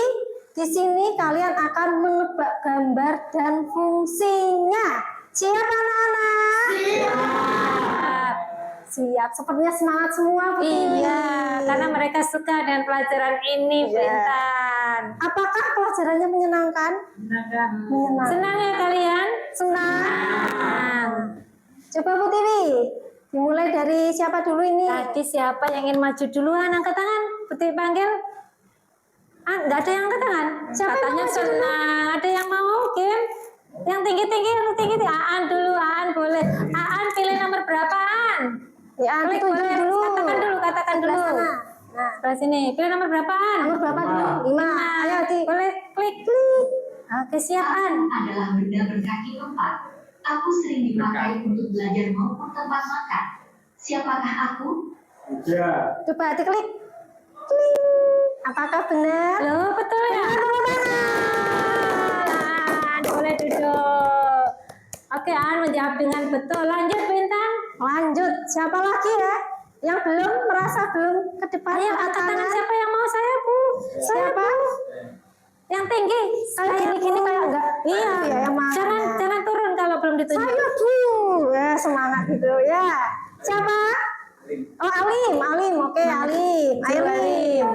Speaker 2: di sini kalian akan menebak gambar dan fungsinya. Siap anak-anak?
Speaker 1: Siap.
Speaker 2: Siap, sepertinya semangat semua Bu Tiwi.
Speaker 1: Iya, karena mereka suka dengan pelajaran ini, Bu
Speaker 2: Iya.
Speaker 1: Intan.
Speaker 2: Apakah pelajarannya menyenangkan? Menyenangkan.
Speaker 1: Senang ya kalian?
Speaker 2: Senang. Coba Bu Tiwi, dimulai dari siapa dulu ini?
Speaker 1: Tadi siapa yang ingin maju duluan? Angkat tangan. Putih panggil. Nggak ada yang angkat tangan.
Speaker 2: Siapa yang
Speaker 1: Katanya
Speaker 2: mau maju
Speaker 1: senang. Ada yang mau game? Yang tinggi-tinggi, yang tinggi. Aan dulu, Aan boleh. Aan pilih nomor berapaan?
Speaker 2: Ya,
Speaker 1: Klik
Speaker 2: ditunjuk
Speaker 1: boleh.
Speaker 2: dulu.
Speaker 1: Katakan dulu.
Speaker 2: Sebelah sana. Nah,
Speaker 1: Sebelah sini. Pilih nomor berapaan?
Speaker 2: nomor berapa dulu? 5. Ayo,
Speaker 1: Boleh klik. Oke, siap Aan.
Speaker 5: Adalah benda berkaki 4. Aku sering dipakai untuk belajar maupun tempat makan. Siapakah aku?
Speaker 4: Ya.
Speaker 2: Coba diklik. Klik. Apakah benar?
Speaker 1: Loh, betul ya? Aan, boleh duduk. Oke, Aan menjawab dengan betul. Lanjut, Bu Intan.
Speaker 2: Lanjut. Siapa lagi ya? Yang belum merasa belum ke depan?
Speaker 1: Ayo, angkat tangan siapa yang mau saya, Bu?
Speaker 2: Siapa?
Speaker 1: Yang tinggi.
Speaker 2: Kayak gini-gini kayak enggak.
Speaker 1: Iya,
Speaker 2: Itu ya, yang mana?
Speaker 1: jangan turun kalau belum ditunjuk.
Speaker 2: Saya Bu. Ya, semangat gitu ya. Siapa? Oh, Alim. Oke, Alim. Ayo, Alim.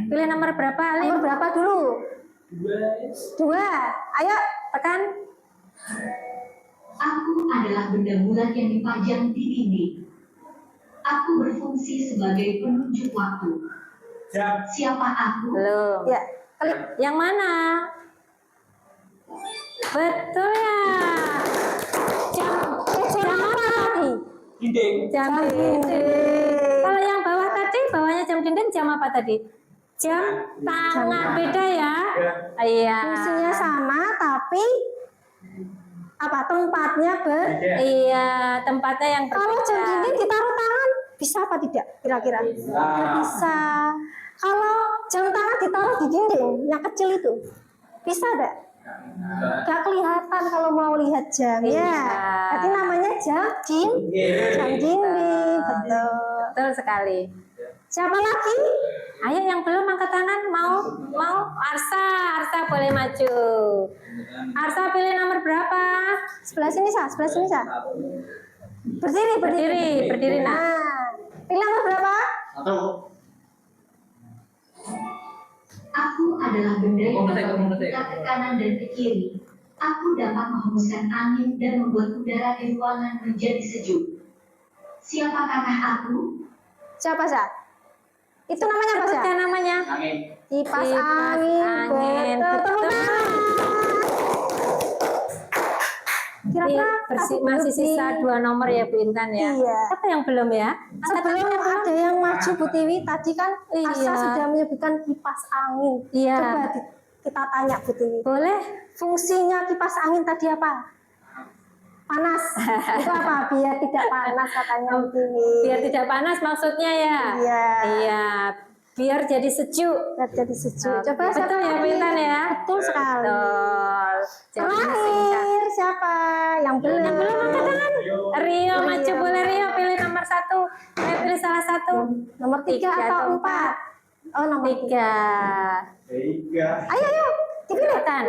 Speaker 1: Pilih nomor berapa, Ali?
Speaker 2: Nomor berapa dulu? 2. Ayo,
Speaker 1: Tekan.
Speaker 5: Aku adalah benda bulat yang dipajang di dinding. Aku berfungsi sebagai penunjuk waktu.
Speaker 4: Siap.
Speaker 5: Siapa aku?
Speaker 1: Belum.
Speaker 2: ya. Klik.
Speaker 1: Yang mana? Betul ya. Jam apa tadi?
Speaker 3: Dinding.
Speaker 1: Jam dinding. Kalau yang bawah tadi, bawahnya jam dinding, jam apa tadi? Jam tangan, beda ya? Iya.
Speaker 2: Fungsinya sama, tapi apa tempatnya
Speaker 1: Iya, tempatnya yang
Speaker 2: Kalau jam
Speaker 1: berbeda.
Speaker 2: dinding ditaruh tangan, bisa apa tidak? Kira-kira? Bisa. Kalau jam tangan ditaruh di dinding, yang kecil itu, bisa enggak? Gak kelihatan kalau mau lihat jam ya.
Speaker 1: Iya.
Speaker 2: Jadi namanya jam dinding, betul.
Speaker 1: Betul sekali.
Speaker 2: Siapa lagi?
Speaker 1: Ayo yang belum angkat tangan, mau Arsa boleh maju. Arsa pilih nomor berapa?
Speaker 2: Sebelah sini Sa, Berdiri.
Speaker 1: Nah.
Speaker 2: Nah, pilih nomor berapa?
Speaker 4: 1.
Speaker 5: Aku adalah benda yang
Speaker 3: Ngomong,
Speaker 5: dapat
Speaker 3: ngomong,
Speaker 5: berputar ke kanan dan ke kiri. Aku dapat menghembuskan angin dan membuat udara di ruangan menjadi sejuk. Siapakah aku?
Speaker 2: Siapa Sa? Itu namanya apa Sa?
Speaker 1: Sebutkan namanya.
Speaker 3: Angin.
Speaker 2: Kipas
Speaker 1: Kipas
Speaker 2: angin.
Speaker 1: angin.
Speaker 2: Betul. Tepuk
Speaker 1: Betul.
Speaker 2: tangan. Kira-kira
Speaker 1: Masih
Speaker 2: tadi
Speaker 1: sisa 2 nomor ya Bu Intan ya.
Speaker 2: Iya.
Speaker 1: Apa yang belum ya? Angkat
Speaker 2: Sebelum
Speaker 1: tangan yang belum.
Speaker 2: ada yang maju Bu Tiwi, tadi kan
Speaker 1: Iya.
Speaker 2: Arsa sudah menyebutkan kipas angin.
Speaker 1: Iya.
Speaker 2: Coba kita tanya Bu Tiwi.
Speaker 1: Boleh?
Speaker 2: Fungsinya kipas angin tadi apa? Panas. Itu apa? Biar tidak panas katanya Bu Tiwi.
Speaker 1: Biar tidak panas maksudnya ya?
Speaker 2: Iya.
Speaker 1: Iya. Biar jadi sejuk.
Speaker 2: Biar jadi sejuk.
Speaker 1: Oke,
Speaker 2: Coba siapa
Speaker 1: betul ya Bu
Speaker 2: lagi?
Speaker 1: Intan ya?
Speaker 2: Betul sekali.
Speaker 1: Betul. Jawabnya singkat.
Speaker 2: Terakhir siapa? Yang belum.
Speaker 1: Yang belum angkat tangan. Rio maju boleh Rio pilih nomor 1. Pilih salah satu.
Speaker 2: Nomor 3
Speaker 1: Tiga
Speaker 2: atau
Speaker 1: atau
Speaker 2: 4? Oh, nomor 3.
Speaker 1: 3.
Speaker 2: Ayo, dipilih.
Speaker 1: Kan.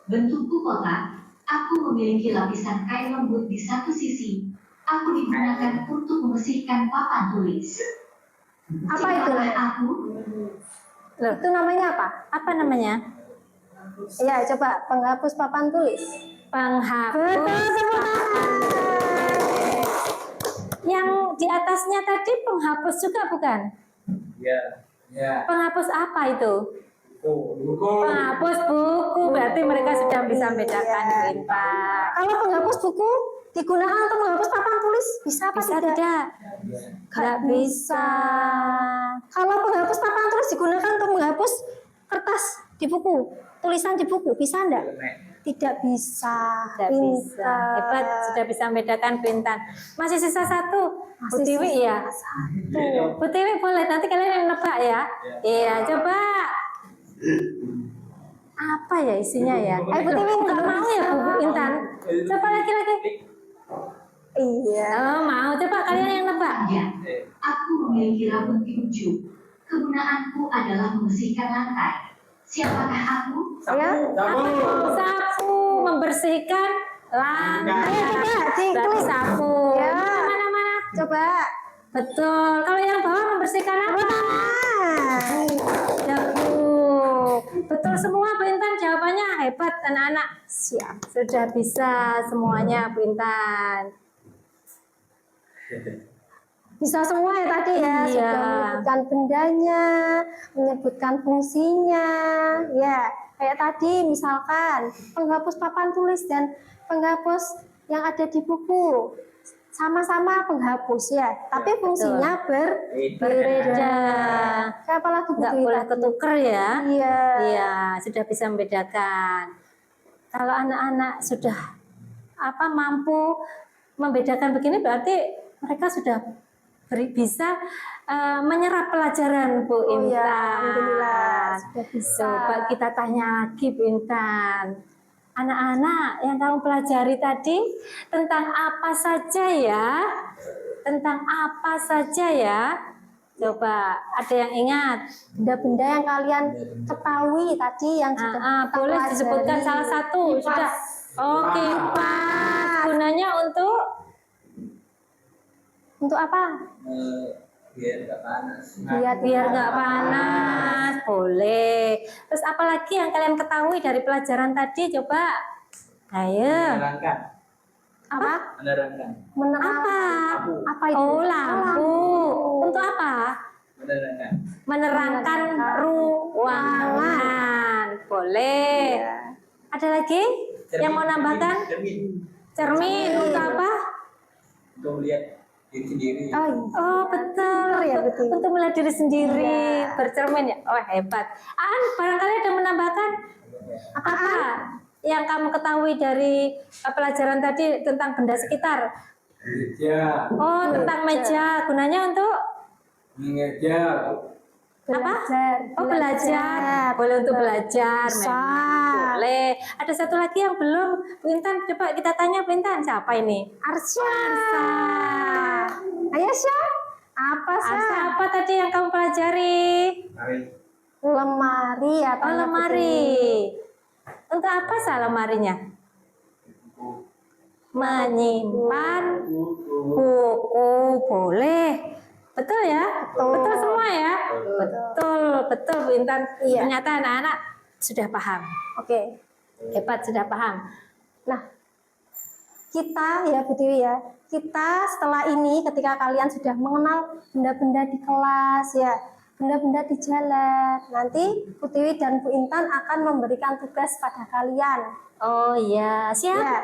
Speaker 5: Bentukku kotak. Aku memiliki lapisan kain lembut di satu sisi. Aku digunakan untuk membersihkan papan tulis.
Speaker 2: Apa itu?
Speaker 5: Siapakah aku?
Speaker 1: Loh,
Speaker 2: Itu namanya apa?
Speaker 1: apa namanya?
Speaker 2: Iya, coba penghapus papan tulis.
Speaker 1: Penghapus.
Speaker 2: Betul, tepuk tangan.
Speaker 1: Yang di atasnya tadi penghapus juga bukan?
Speaker 3: Ya. Ya.
Speaker 1: Penghapus apa itu?
Speaker 3: Buku.
Speaker 1: Penghapus buku. Berarti mereka sudah bisa membedakan
Speaker 2: Iya.
Speaker 1: Intan.
Speaker 2: Kalau penghapus buku digunakan untuk menghapus papan tulis? Bisa apa
Speaker 1: Bisa
Speaker 2: tidak?
Speaker 1: tidak? Nggak bisa.
Speaker 2: Kalau penghapus papan tulis digunakan untuk menghapus kertas di buku, tulisan di buku, bisa enggak? Tidak bisa.
Speaker 1: Tidak bisa. Hebat, sudah bisa membedakan Bu Intan. Masih sisa satu. Bu
Speaker 2: Masih
Speaker 1: Tiwi
Speaker 2: sisa
Speaker 1: ya? Bu Tiwi boleh, nanti kalian yang nebak ya? Iya, coba. Apa ya isinya ya?
Speaker 2: Ayo Bu Tiwi,
Speaker 1: Nggak mau ya Bu Intan? Coba lagi-lagi.
Speaker 2: Iya.
Speaker 1: Oh, mau. Coba kalian yang nebak.
Speaker 5: Ya, aku memiliki rambut tinju. Kegunaanku adalah membersihkan lantai. Siapakah aku?
Speaker 2: Ya.
Speaker 1: Sapu, membersihkan lantai.
Speaker 2: Ayo coba
Speaker 1: Berarti
Speaker 2: diklik.
Speaker 1: sapu.
Speaker 2: Ya.
Speaker 1: Mana-mana?
Speaker 2: Coba.
Speaker 1: Betul. Kalau yang bawah membersihkan apa? Jago. Betul semua Bu Intan, jawabannya hebat anak-anak. Siap. Sudah bisa semuanya Bu Intan.
Speaker 2: Bisa semua ya tadi ya,
Speaker 1: Iya.
Speaker 2: sudah menyebutkan bendanya, menyebutkan fungsinya, ya kayak tadi misalkan penghapus papan tulis dan penghapus yang ada di buku sama-sama penghapus ya, tapi fungsinya berbeda. Siapa lagi Bu
Speaker 1: Nggak
Speaker 2: Dwi
Speaker 1: boleh
Speaker 2: tadi?
Speaker 1: ketuker ya.
Speaker 2: Iya.
Speaker 1: Iya, sudah bisa membedakan. Kalau anak-anak sudah mampu membedakan begini, berarti mereka sudah bisa menyerap pelajaran Bu
Speaker 2: Oh
Speaker 1: Intan.
Speaker 2: ya, alhamdulillah sudah bisa.
Speaker 1: Coba kita tanya lagi Bu Intan. Anak-anak yang kamu pelajari tadi tentang apa saja ya? Tentang apa saja ya? Coba ada yang ingat?
Speaker 2: Benda-benda yang kalian ketahui tadi yang sudah kita
Speaker 1: Boleh
Speaker 2: pelajari.
Speaker 1: disebutkan salah satu. Sudah. Oh, kipas. Gunanya untuk apa?
Speaker 3: Biar nggak panas.
Speaker 1: Biar nggak panas. Boleh. Terus apalagi yang kalian ketahui dari pelajaran tadi? Coba. Ayo.
Speaker 3: Menerangkan.
Speaker 2: Apa?
Speaker 3: Menerangkan.
Speaker 1: Apa?
Speaker 2: Apa itu?
Speaker 1: Oh, lampu. Untuk apa?
Speaker 3: Menerangkan.
Speaker 1: Menerangkan ruangan. Boleh. Ada lagi yang mau nambahkan?
Speaker 3: Cermin.
Speaker 1: Cermin untuk apa?
Speaker 3: Untuk lihat diri sendiri.
Speaker 2: Oh,
Speaker 1: Betul
Speaker 2: ya, betul.
Speaker 1: Untuk melihat diri sendiri, bercermin ya. Oh, hebat. Barangkali ada menambahkan apa yang kamu ketahui dari pelajaran tadi tentang benda sekitar?
Speaker 4: Meja.
Speaker 1: Oh, tentang meja. Gunanya untuk
Speaker 4: Mengejar.
Speaker 2: belajar.
Speaker 1: Oh, belajar. Boleh untuk belajar.
Speaker 2: Bisa.
Speaker 1: Memang. Boleh. Ada satu lagi yang belum. Bu Intan, coba kita tanya Bu Intan. Siapa ini?
Speaker 2: Arsya.
Speaker 1: Arsa.
Speaker 2: Ayo Syah. Apa Syah?
Speaker 1: Arsa, apa tadi yang kamu pelajari?
Speaker 3: Mari.
Speaker 2: Lemari atau
Speaker 1: Oh, lemari. Untuk apa sih lemarinya? Menyimpan buku. Boleh. Betul ya? Betul semua ya? Betul Bu Intan.
Speaker 2: Iya.
Speaker 1: Ternyata anak-anak sudah paham.
Speaker 2: Oke.
Speaker 1: Hebat, sudah paham.
Speaker 2: Nah, kita ya Bu Tiwi ya, kita setelah ini ketika kalian sudah mengenal benda-benda di kelas ya, benda-benda di jalan, nanti Bu Tiwi dan Bu Intan akan memberikan tugas pada kalian.
Speaker 1: Oh iya, siap.
Speaker 2: Ya,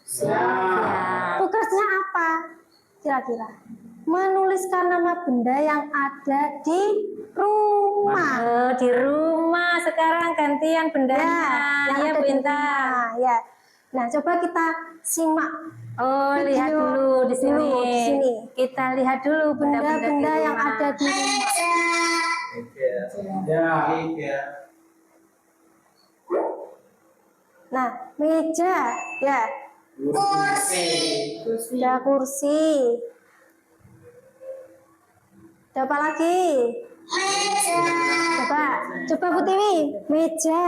Speaker 1: Siap.
Speaker 2: tugasnya apa? Kira-kira menuliskan nama benda yang ada di rumah.
Speaker 1: Oh, di rumah sekarang gantian bendanya.
Speaker 2: yang
Speaker 1: Ya,
Speaker 2: ada
Speaker 1: Bu
Speaker 2: di
Speaker 1: Intan.
Speaker 2: rumah, ya. Nah, coba kita simak
Speaker 1: Oh,
Speaker 2: Video
Speaker 1: lihat dulu di sini.
Speaker 2: dulu di sini.
Speaker 1: Kita lihat dulu benda-benda
Speaker 2: benda-benda
Speaker 1: di
Speaker 2: yang
Speaker 1: rumah.
Speaker 2: ada di rumah.
Speaker 3: Meja.
Speaker 4: Ya.
Speaker 2: Nah, meja, ya, ada kursi. Ada apa lagi? Coba Bu Tiwi, meja.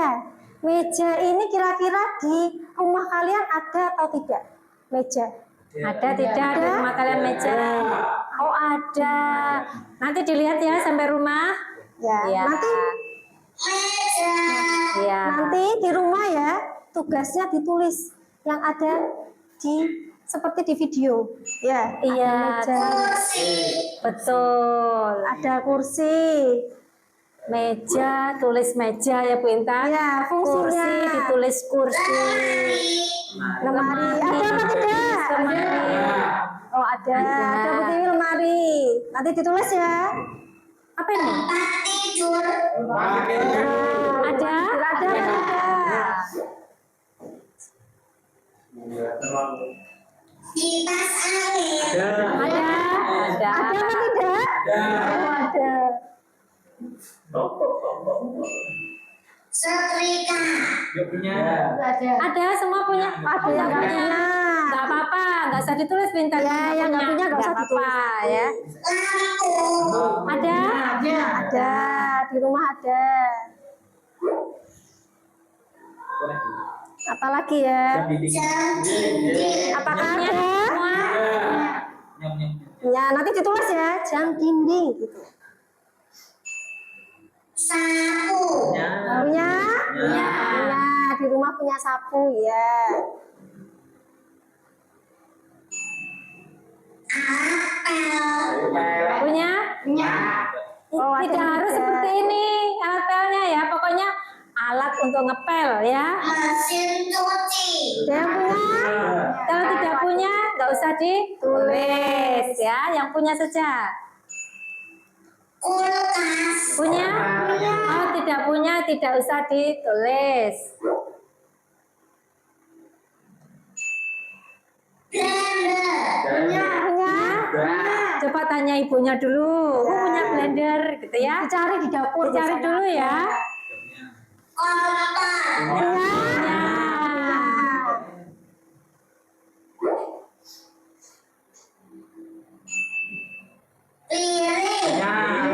Speaker 2: Meja ini kira-kira di rumah kalian ada atau tidak? Meja.
Speaker 1: Ada tidak di rumah kalian meja? Oh, ada. Nanti dilihat ya sampai rumah.
Speaker 2: Ya,
Speaker 1: Ya.
Speaker 2: nanti
Speaker 1: Ya.
Speaker 2: nanti di rumah ya, tugasnya ditulis yang ada di seperti di video. Ya,
Speaker 1: Iya.
Speaker 2: ada meja,
Speaker 1: Betul.
Speaker 2: ada kursi.
Speaker 1: Meja, tulis meja ya Bu Intan.
Speaker 2: Ya, fungsinya.
Speaker 1: Kursi ditulis kursi.
Speaker 2: Lemari, ada apa tidak?
Speaker 1: lemari.
Speaker 2: Oh ada. Ada Bu Tiwi lemari. Nanti ditulis ya.
Speaker 1: Apa ini? Ada?
Speaker 2: Ada.
Speaker 1: Ada? Ada.
Speaker 2: Ada apa tidak? Oh, ada.
Speaker 3: Dia punya.
Speaker 2: Ada.
Speaker 1: Ada, semua punya.
Speaker 2: Ada yang nggak punya.
Speaker 1: Nggak apa-apa, nggak usah ditulis Bintang.
Speaker 2: Ya, yang nggak punya nggak usah
Speaker 1: apa-apa ya. Ada?
Speaker 2: Ada. Di rumah ada. Apalagi ya? Apakah ada?
Speaker 1: Semua?
Speaker 3: Nyam nyam.
Speaker 2: Ya, nanti ditulis ya. Jam dinding gitu.
Speaker 3: Nyam.
Speaker 2: Punya? Punya. Di rumah punya sapu ya.
Speaker 1: Punya?
Speaker 2: Oh, ada
Speaker 1: Tidak harus
Speaker 2: juga.
Speaker 1: seperti ini alat pelnya ya. Pokoknya alat untuk ngepel ya.
Speaker 2: Ada yang punya?
Speaker 1: Kalau tidak punya, nggak usah ditulis ya. Yang punya saja. Punya? Oh, tidak punya, tidak usah ditulis.
Speaker 2: Punya?
Speaker 1: Coba tanya ibunya dulu. Oh, punya blender gitu ya.
Speaker 2: Dicari di dapur.
Speaker 1: Dicari
Speaker 2: biasanya.
Speaker 1: dulu ya.
Speaker 2: Punya?
Speaker 1: Punya.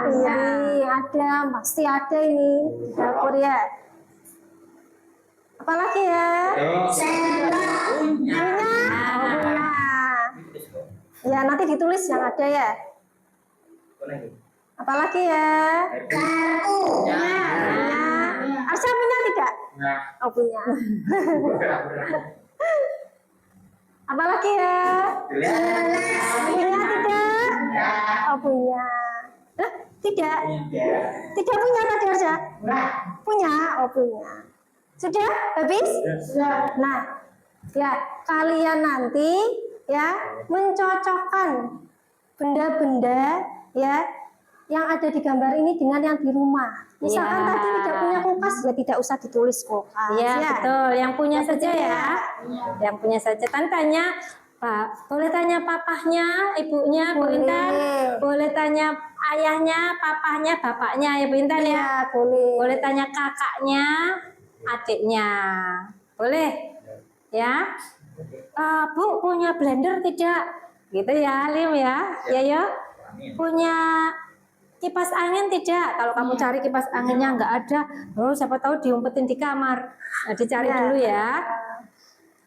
Speaker 2: Punya? Piring ada, pasti ada ini di dapur ya. Apalagi ya?
Speaker 3: Punya.
Speaker 2: Punya. Ya nanti ditulis yang ada ya. Apalagi ya? Punya. Arsa punya tidak? Oh punya. Apalagi ya? Punya tidak? Oh punya. Hah? Tidak? Tidak punya tadi Arsa? Punya? Oh punya. Sudah? Habis? Nah, ya kalian nanti ya mencocokkan benda-benda ya yang ada di gambar ini dengan yang di rumah. Misalkan
Speaker 1: Ya.
Speaker 2: tadi tidak punya kulkas ya tidak usah ditulis kulkas.
Speaker 1: Iya
Speaker 2: ya.
Speaker 1: betul, yang punya
Speaker 2: Yang
Speaker 1: saja
Speaker 2: punya.
Speaker 1: ya. Yang punya saja. Kan tanya Pak, boleh tanya papahnya, ibunya, Bu
Speaker 2: Boleh.
Speaker 1: Intan. Boleh tanya ayahnya, papahnya, bapaknya ya Bu Intan ya.
Speaker 2: Iya, boleh.
Speaker 1: Boleh tanya kakaknya, adiknya. Boleh? Ya. Bu punya blender tidak? Gitu ya, Lim ya. Ya ya. Punya kipas angin tidak? Kalau kamu cari kipas anginnya nggak ada, oh siapa tahu diumpetin di kamar. Nah, dicari
Speaker 2: Ya.
Speaker 1: dulu ya.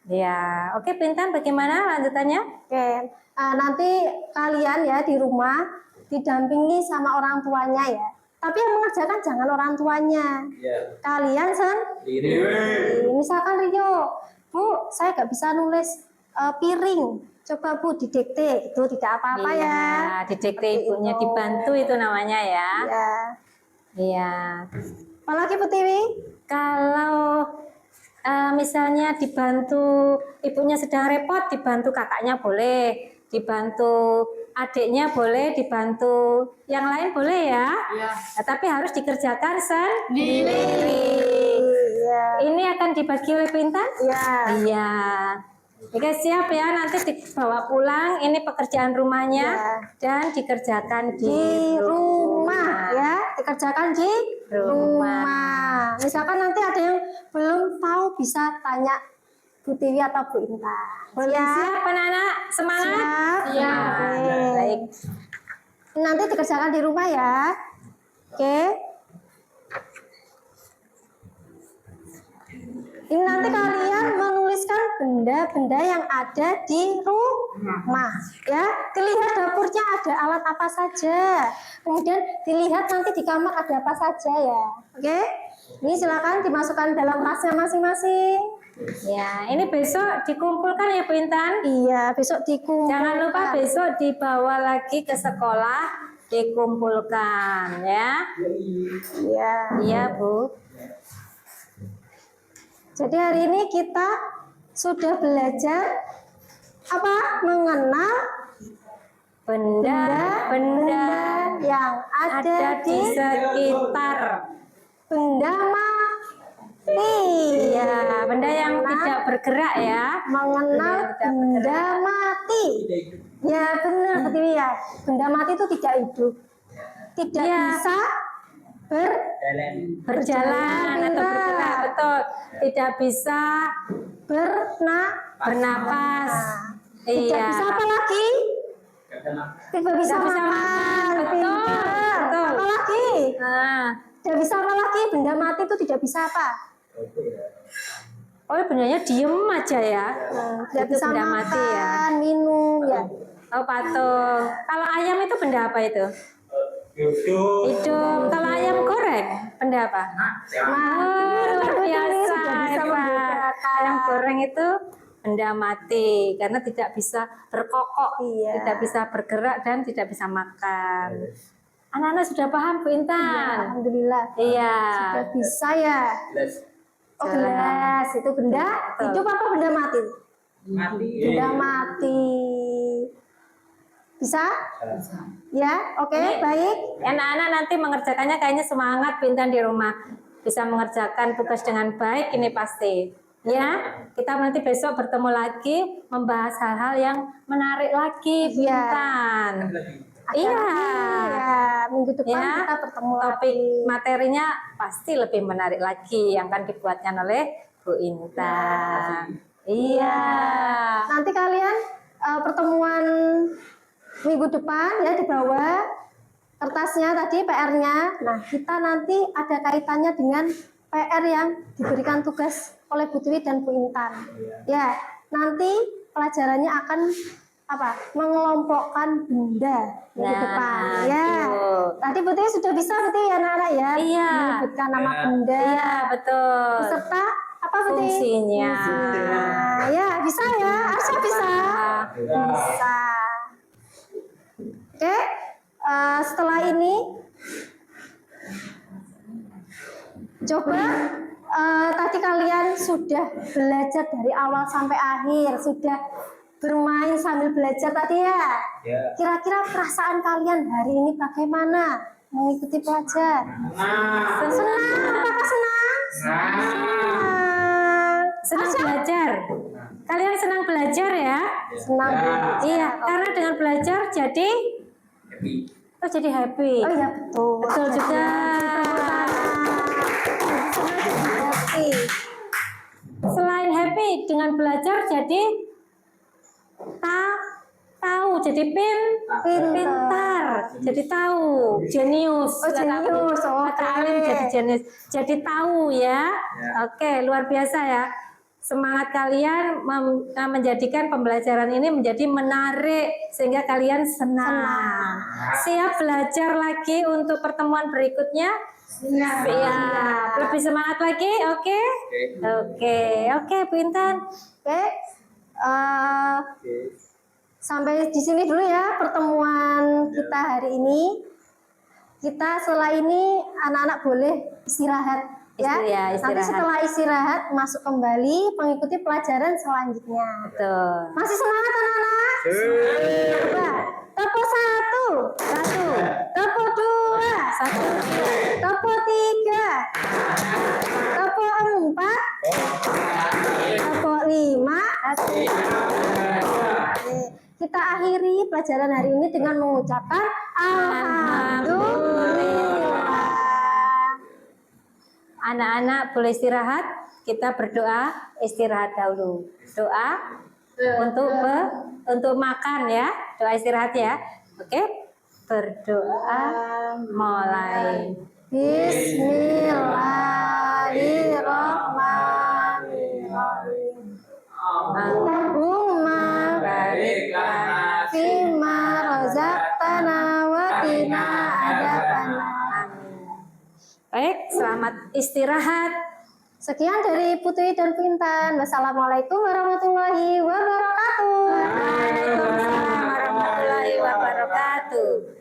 Speaker 1: Ya, oke Pintan, bagaimana lanjutannya?
Speaker 2: Oke, nanti kalian ya di rumah didampingi sama orang tuanya ya. Tapi yang mengerjakan jangan orang tuanya.
Speaker 3: Iya.
Speaker 2: Kalian sendiri.
Speaker 3: Diri.
Speaker 2: Misalkan Rio, Bu, saya nggak bisa nulis piring. Coba Bu didikte, itu tidak apa-apa ya.
Speaker 1: Iya, didikte
Speaker 2: Seperti
Speaker 1: ibunya
Speaker 2: itu.
Speaker 1: dibantu itu namanya ya.
Speaker 2: Ya.
Speaker 1: Iya.
Speaker 2: Apalagi Bu Tiwi?
Speaker 1: Kalau misalnya dibantu ibunya sedang repot, dibantu kakaknya boleh, dibantu adiknya boleh, dibantu yang lain boleh ya. Nah, tapi harus dikerjakan sendiri.
Speaker 2: Iya.
Speaker 1: Ini akan dibagi oleh Pintan?
Speaker 2: Iya.
Speaker 1: Iya. Oke siap ya, nanti dibawa pulang. Ini pekerjaan rumahnya
Speaker 2: Ya.
Speaker 1: dan dikerjakan
Speaker 2: Di rumah ya, dikerjakan di rumah. Misalkan nanti ada yang belum tahu bisa tanya Bu Tiwi atau Bu Intan.
Speaker 1: Boleh siap anak-anak? Semangat?
Speaker 2: Siap. Oke.
Speaker 1: Baik.
Speaker 2: Nanti dikerjakan di rumah ya. Oke. Ini nanti kalian menuliskan benda-benda yang ada di rumah ya. Dilihat dapurnya ada alat apa saja. Kemudian dilihat nanti di kamar ada apa saja ya. Oke. Ini silakan dimasukkan dalam tasnya masing-masing.
Speaker 1: Ya, ini besok dikumpulkan ya Bu Intan.
Speaker 2: Iya, besok dikumpulkan.
Speaker 1: Jangan lupa besok dibawa lagi ke sekolah, dikumpulkan ya.
Speaker 2: Iya.
Speaker 1: Iya Bu.
Speaker 2: Jadi hari ini kita sudah belajar apa? Mengenal
Speaker 1: Benda
Speaker 2: yang ada di
Speaker 1: sekitar.
Speaker 2: benda mati.
Speaker 1: Ya, benda yang tidak bergerak ya.
Speaker 2: Mengenal benda mati. Ya benar betul ya. Benda mati itu tidak hidup, tidak
Speaker 1: Ya.
Speaker 2: bisa
Speaker 1: Berjalan atau
Speaker 2: pintar.
Speaker 1: bergerak, betul. Tidak bisa bernapas.
Speaker 2: Tidak
Speaker 1: Iya.
Speaker 2: bisa apa lagi? Tidak bisa
Speaker 1: Tidak bisa
Speaker 2: makan.
Speaker 1: makan, betul,
Speaker 2: Pintar.
Speaker 1: betul.
Speaker 2: Apa lagi?
Speaker 1: Nah,
Speaker 2: Tidak bisa apa lagi? Benda mati itu tidak bisa apa?
Speaker 1: oh bendanya diem aja ya.
Speaker 2: Tidak
Speaker 1: Itu
Speaker 2: bisa
Speaker 1: benda
Speaker 2: makan,
Speaker 1: mati ya.
Speaker 2: minum ya.
Speaker 1: Oh patung. Kalau ayam itu benda apa itu?
Speaker 4: Hidup.
Speaker 1: Hidup. Kalau ayam goreng, benda apa? Oh, luar biasa.
Speaker 2: Sudah bisa
Speaker 1: Hebat.
Speaker 2: membedakan.
Speaker 1: Ayam goreng itu benda mati karena tidak bisa berkokok,
Speaker 2: Iya.
Speaker 1: tidak bisa bergerak dan tidak bisa makan. Anak-anak sudah paham Bu Intan?
Speaker 2: Alhamdulillah.
Speaker 1: Iya.
Speaker 2: Sudah bisa ya. Oh
Speaker 1: Jalan.
Speaker 2: gelas itu benda hidup apa benda mati?
Speaker 3: Mati.
Speaker 2: Benda mati. Bisa? Ya, oke,
Speaker 1: Ini-
Speaker 2: baik.
Speaker 1: Anak-anak nanti mengerjakannya kayaknya semangat Bu Intan di rumah. Bisa mengerjakan tugas dengan baik ini pasti. Ya, kita nanti besok bertemu lagi membahas hal-hal yang menarik lagi Bu
Speaker 2: Iya.
Speaker 1: Intan.
Speaker 2: Ada
Speaker 1: Iya.
Speaker 2: lagi, ya, minggu depan
Speaker 1: Ya,
Speaker 2: kita bertemu
Speaker 1: topik
Speaker 2: lagi.
Speaker 1: materinya pasti lebih menarik lagi yang akan dibuatkan oleh Bu Intan. Iya.
Speaker 2: Nanti kalian pertemuan minggu depan ya di bawah kertasnya tadi PR-nya. Nah, kita nanti ada kaitannya dengan PR yang diberikan tugas oleh Bu Tiwi dan Bu Intan. Ya, nanti pelajarannya akan apa? Mengelompokkan benda minggu
Speaker 1: Nah,
Speaker 2: depan. Ya.
Speaker 1: itu.
Speaker 2: Tadi Bu Tiwi sudah bisa Bu Tiwi ya anak-anak ya?
Speaker 1: Iya.
Speaker 2: Menyebutkan nama benda
Speaker 1: Iya, betul.
Speaker 2: beserta apa Bu Tiwi?
Speaker 1: Fungsinya.
Speaker 2: Nah, ya bisa ya, harusnya bisa. Bisa. Oke, setelah ini coba tadi kalian sudah belajar dari awal sampai akhir, sudah bermain sambil belajar tadi ya.
Speaker 3: Ya.
Speaker 2: Kira-kira perasaan kalian hari ini bagaimana mengikuti pelajar? Senang? Apakah senang?
Speaker 1: Senang belajar. Kalian senang belajar ya?
Speaker 2: Senang.
Speaker 1: Iya, karena dengan belajar jadi
Speaker 3: Happy.
Speaker 1: oh jadi happy.
Speaker 2: Oh iya betul.
Speaker 1: Betul juga.
Speaker 2: Happy.
Speaker 1: Selain happy dengan belajar jadi tahu jadi pintar jadi tahu jenius.
Speaker 2: Oh, jenius. Oh,
Speaker 1: Kata Alim jadi jenius jadi tahu ya. Oke, luar biasa ya. Semangat kalian menjadikan pembelajaran ini menjadi menarik sehingga kalian senang. Siap belajar lagi untuk pertemuan berikutnya? Siap. Lebih semangat lagi? Oke? Oke, Bu Intan.
Speaker 2: Oke. Sampai di sini dulu ya pertemuan kita hari ini. Kita setelah ini anak-anak boleh istirahat ya.
Speaker 1: Istirahat.
Speaker 2: Nanti setelah istirahat masuk kembali mengikuti pelajaran selanjutnya.
Speaker 1: Betul.
Speaker 2: Masih semangat anak-anak? Coba. Topo 1. Topo 2. Topo 3. Topo 4. Topo 5. Kita akhiri pelajaran hari ini dengan mengucapkan Alhamdulillah.
Speaker 1: Anak-anak boleh istirahat. Kita berdoa istirahat dahulu. Doa untuk makan ya. Doa istirahat ya. Oke. Berdoa mulai.
Speaker 2: Bismillahirrahmanirrahim. Allahumma
Speaker 4: Barik lana
Speaker 2: fima razaqtana wa qina adzabannar.
Speaker 1: Baik, selamat istirahat.
Speaker 2: Sekian dari Putri dan Pintan. Wassalamualaikum warahmatullahi wabarakatuh.
Speaker 1: Waalaikumsalam warahmatullahi wabarakatuh.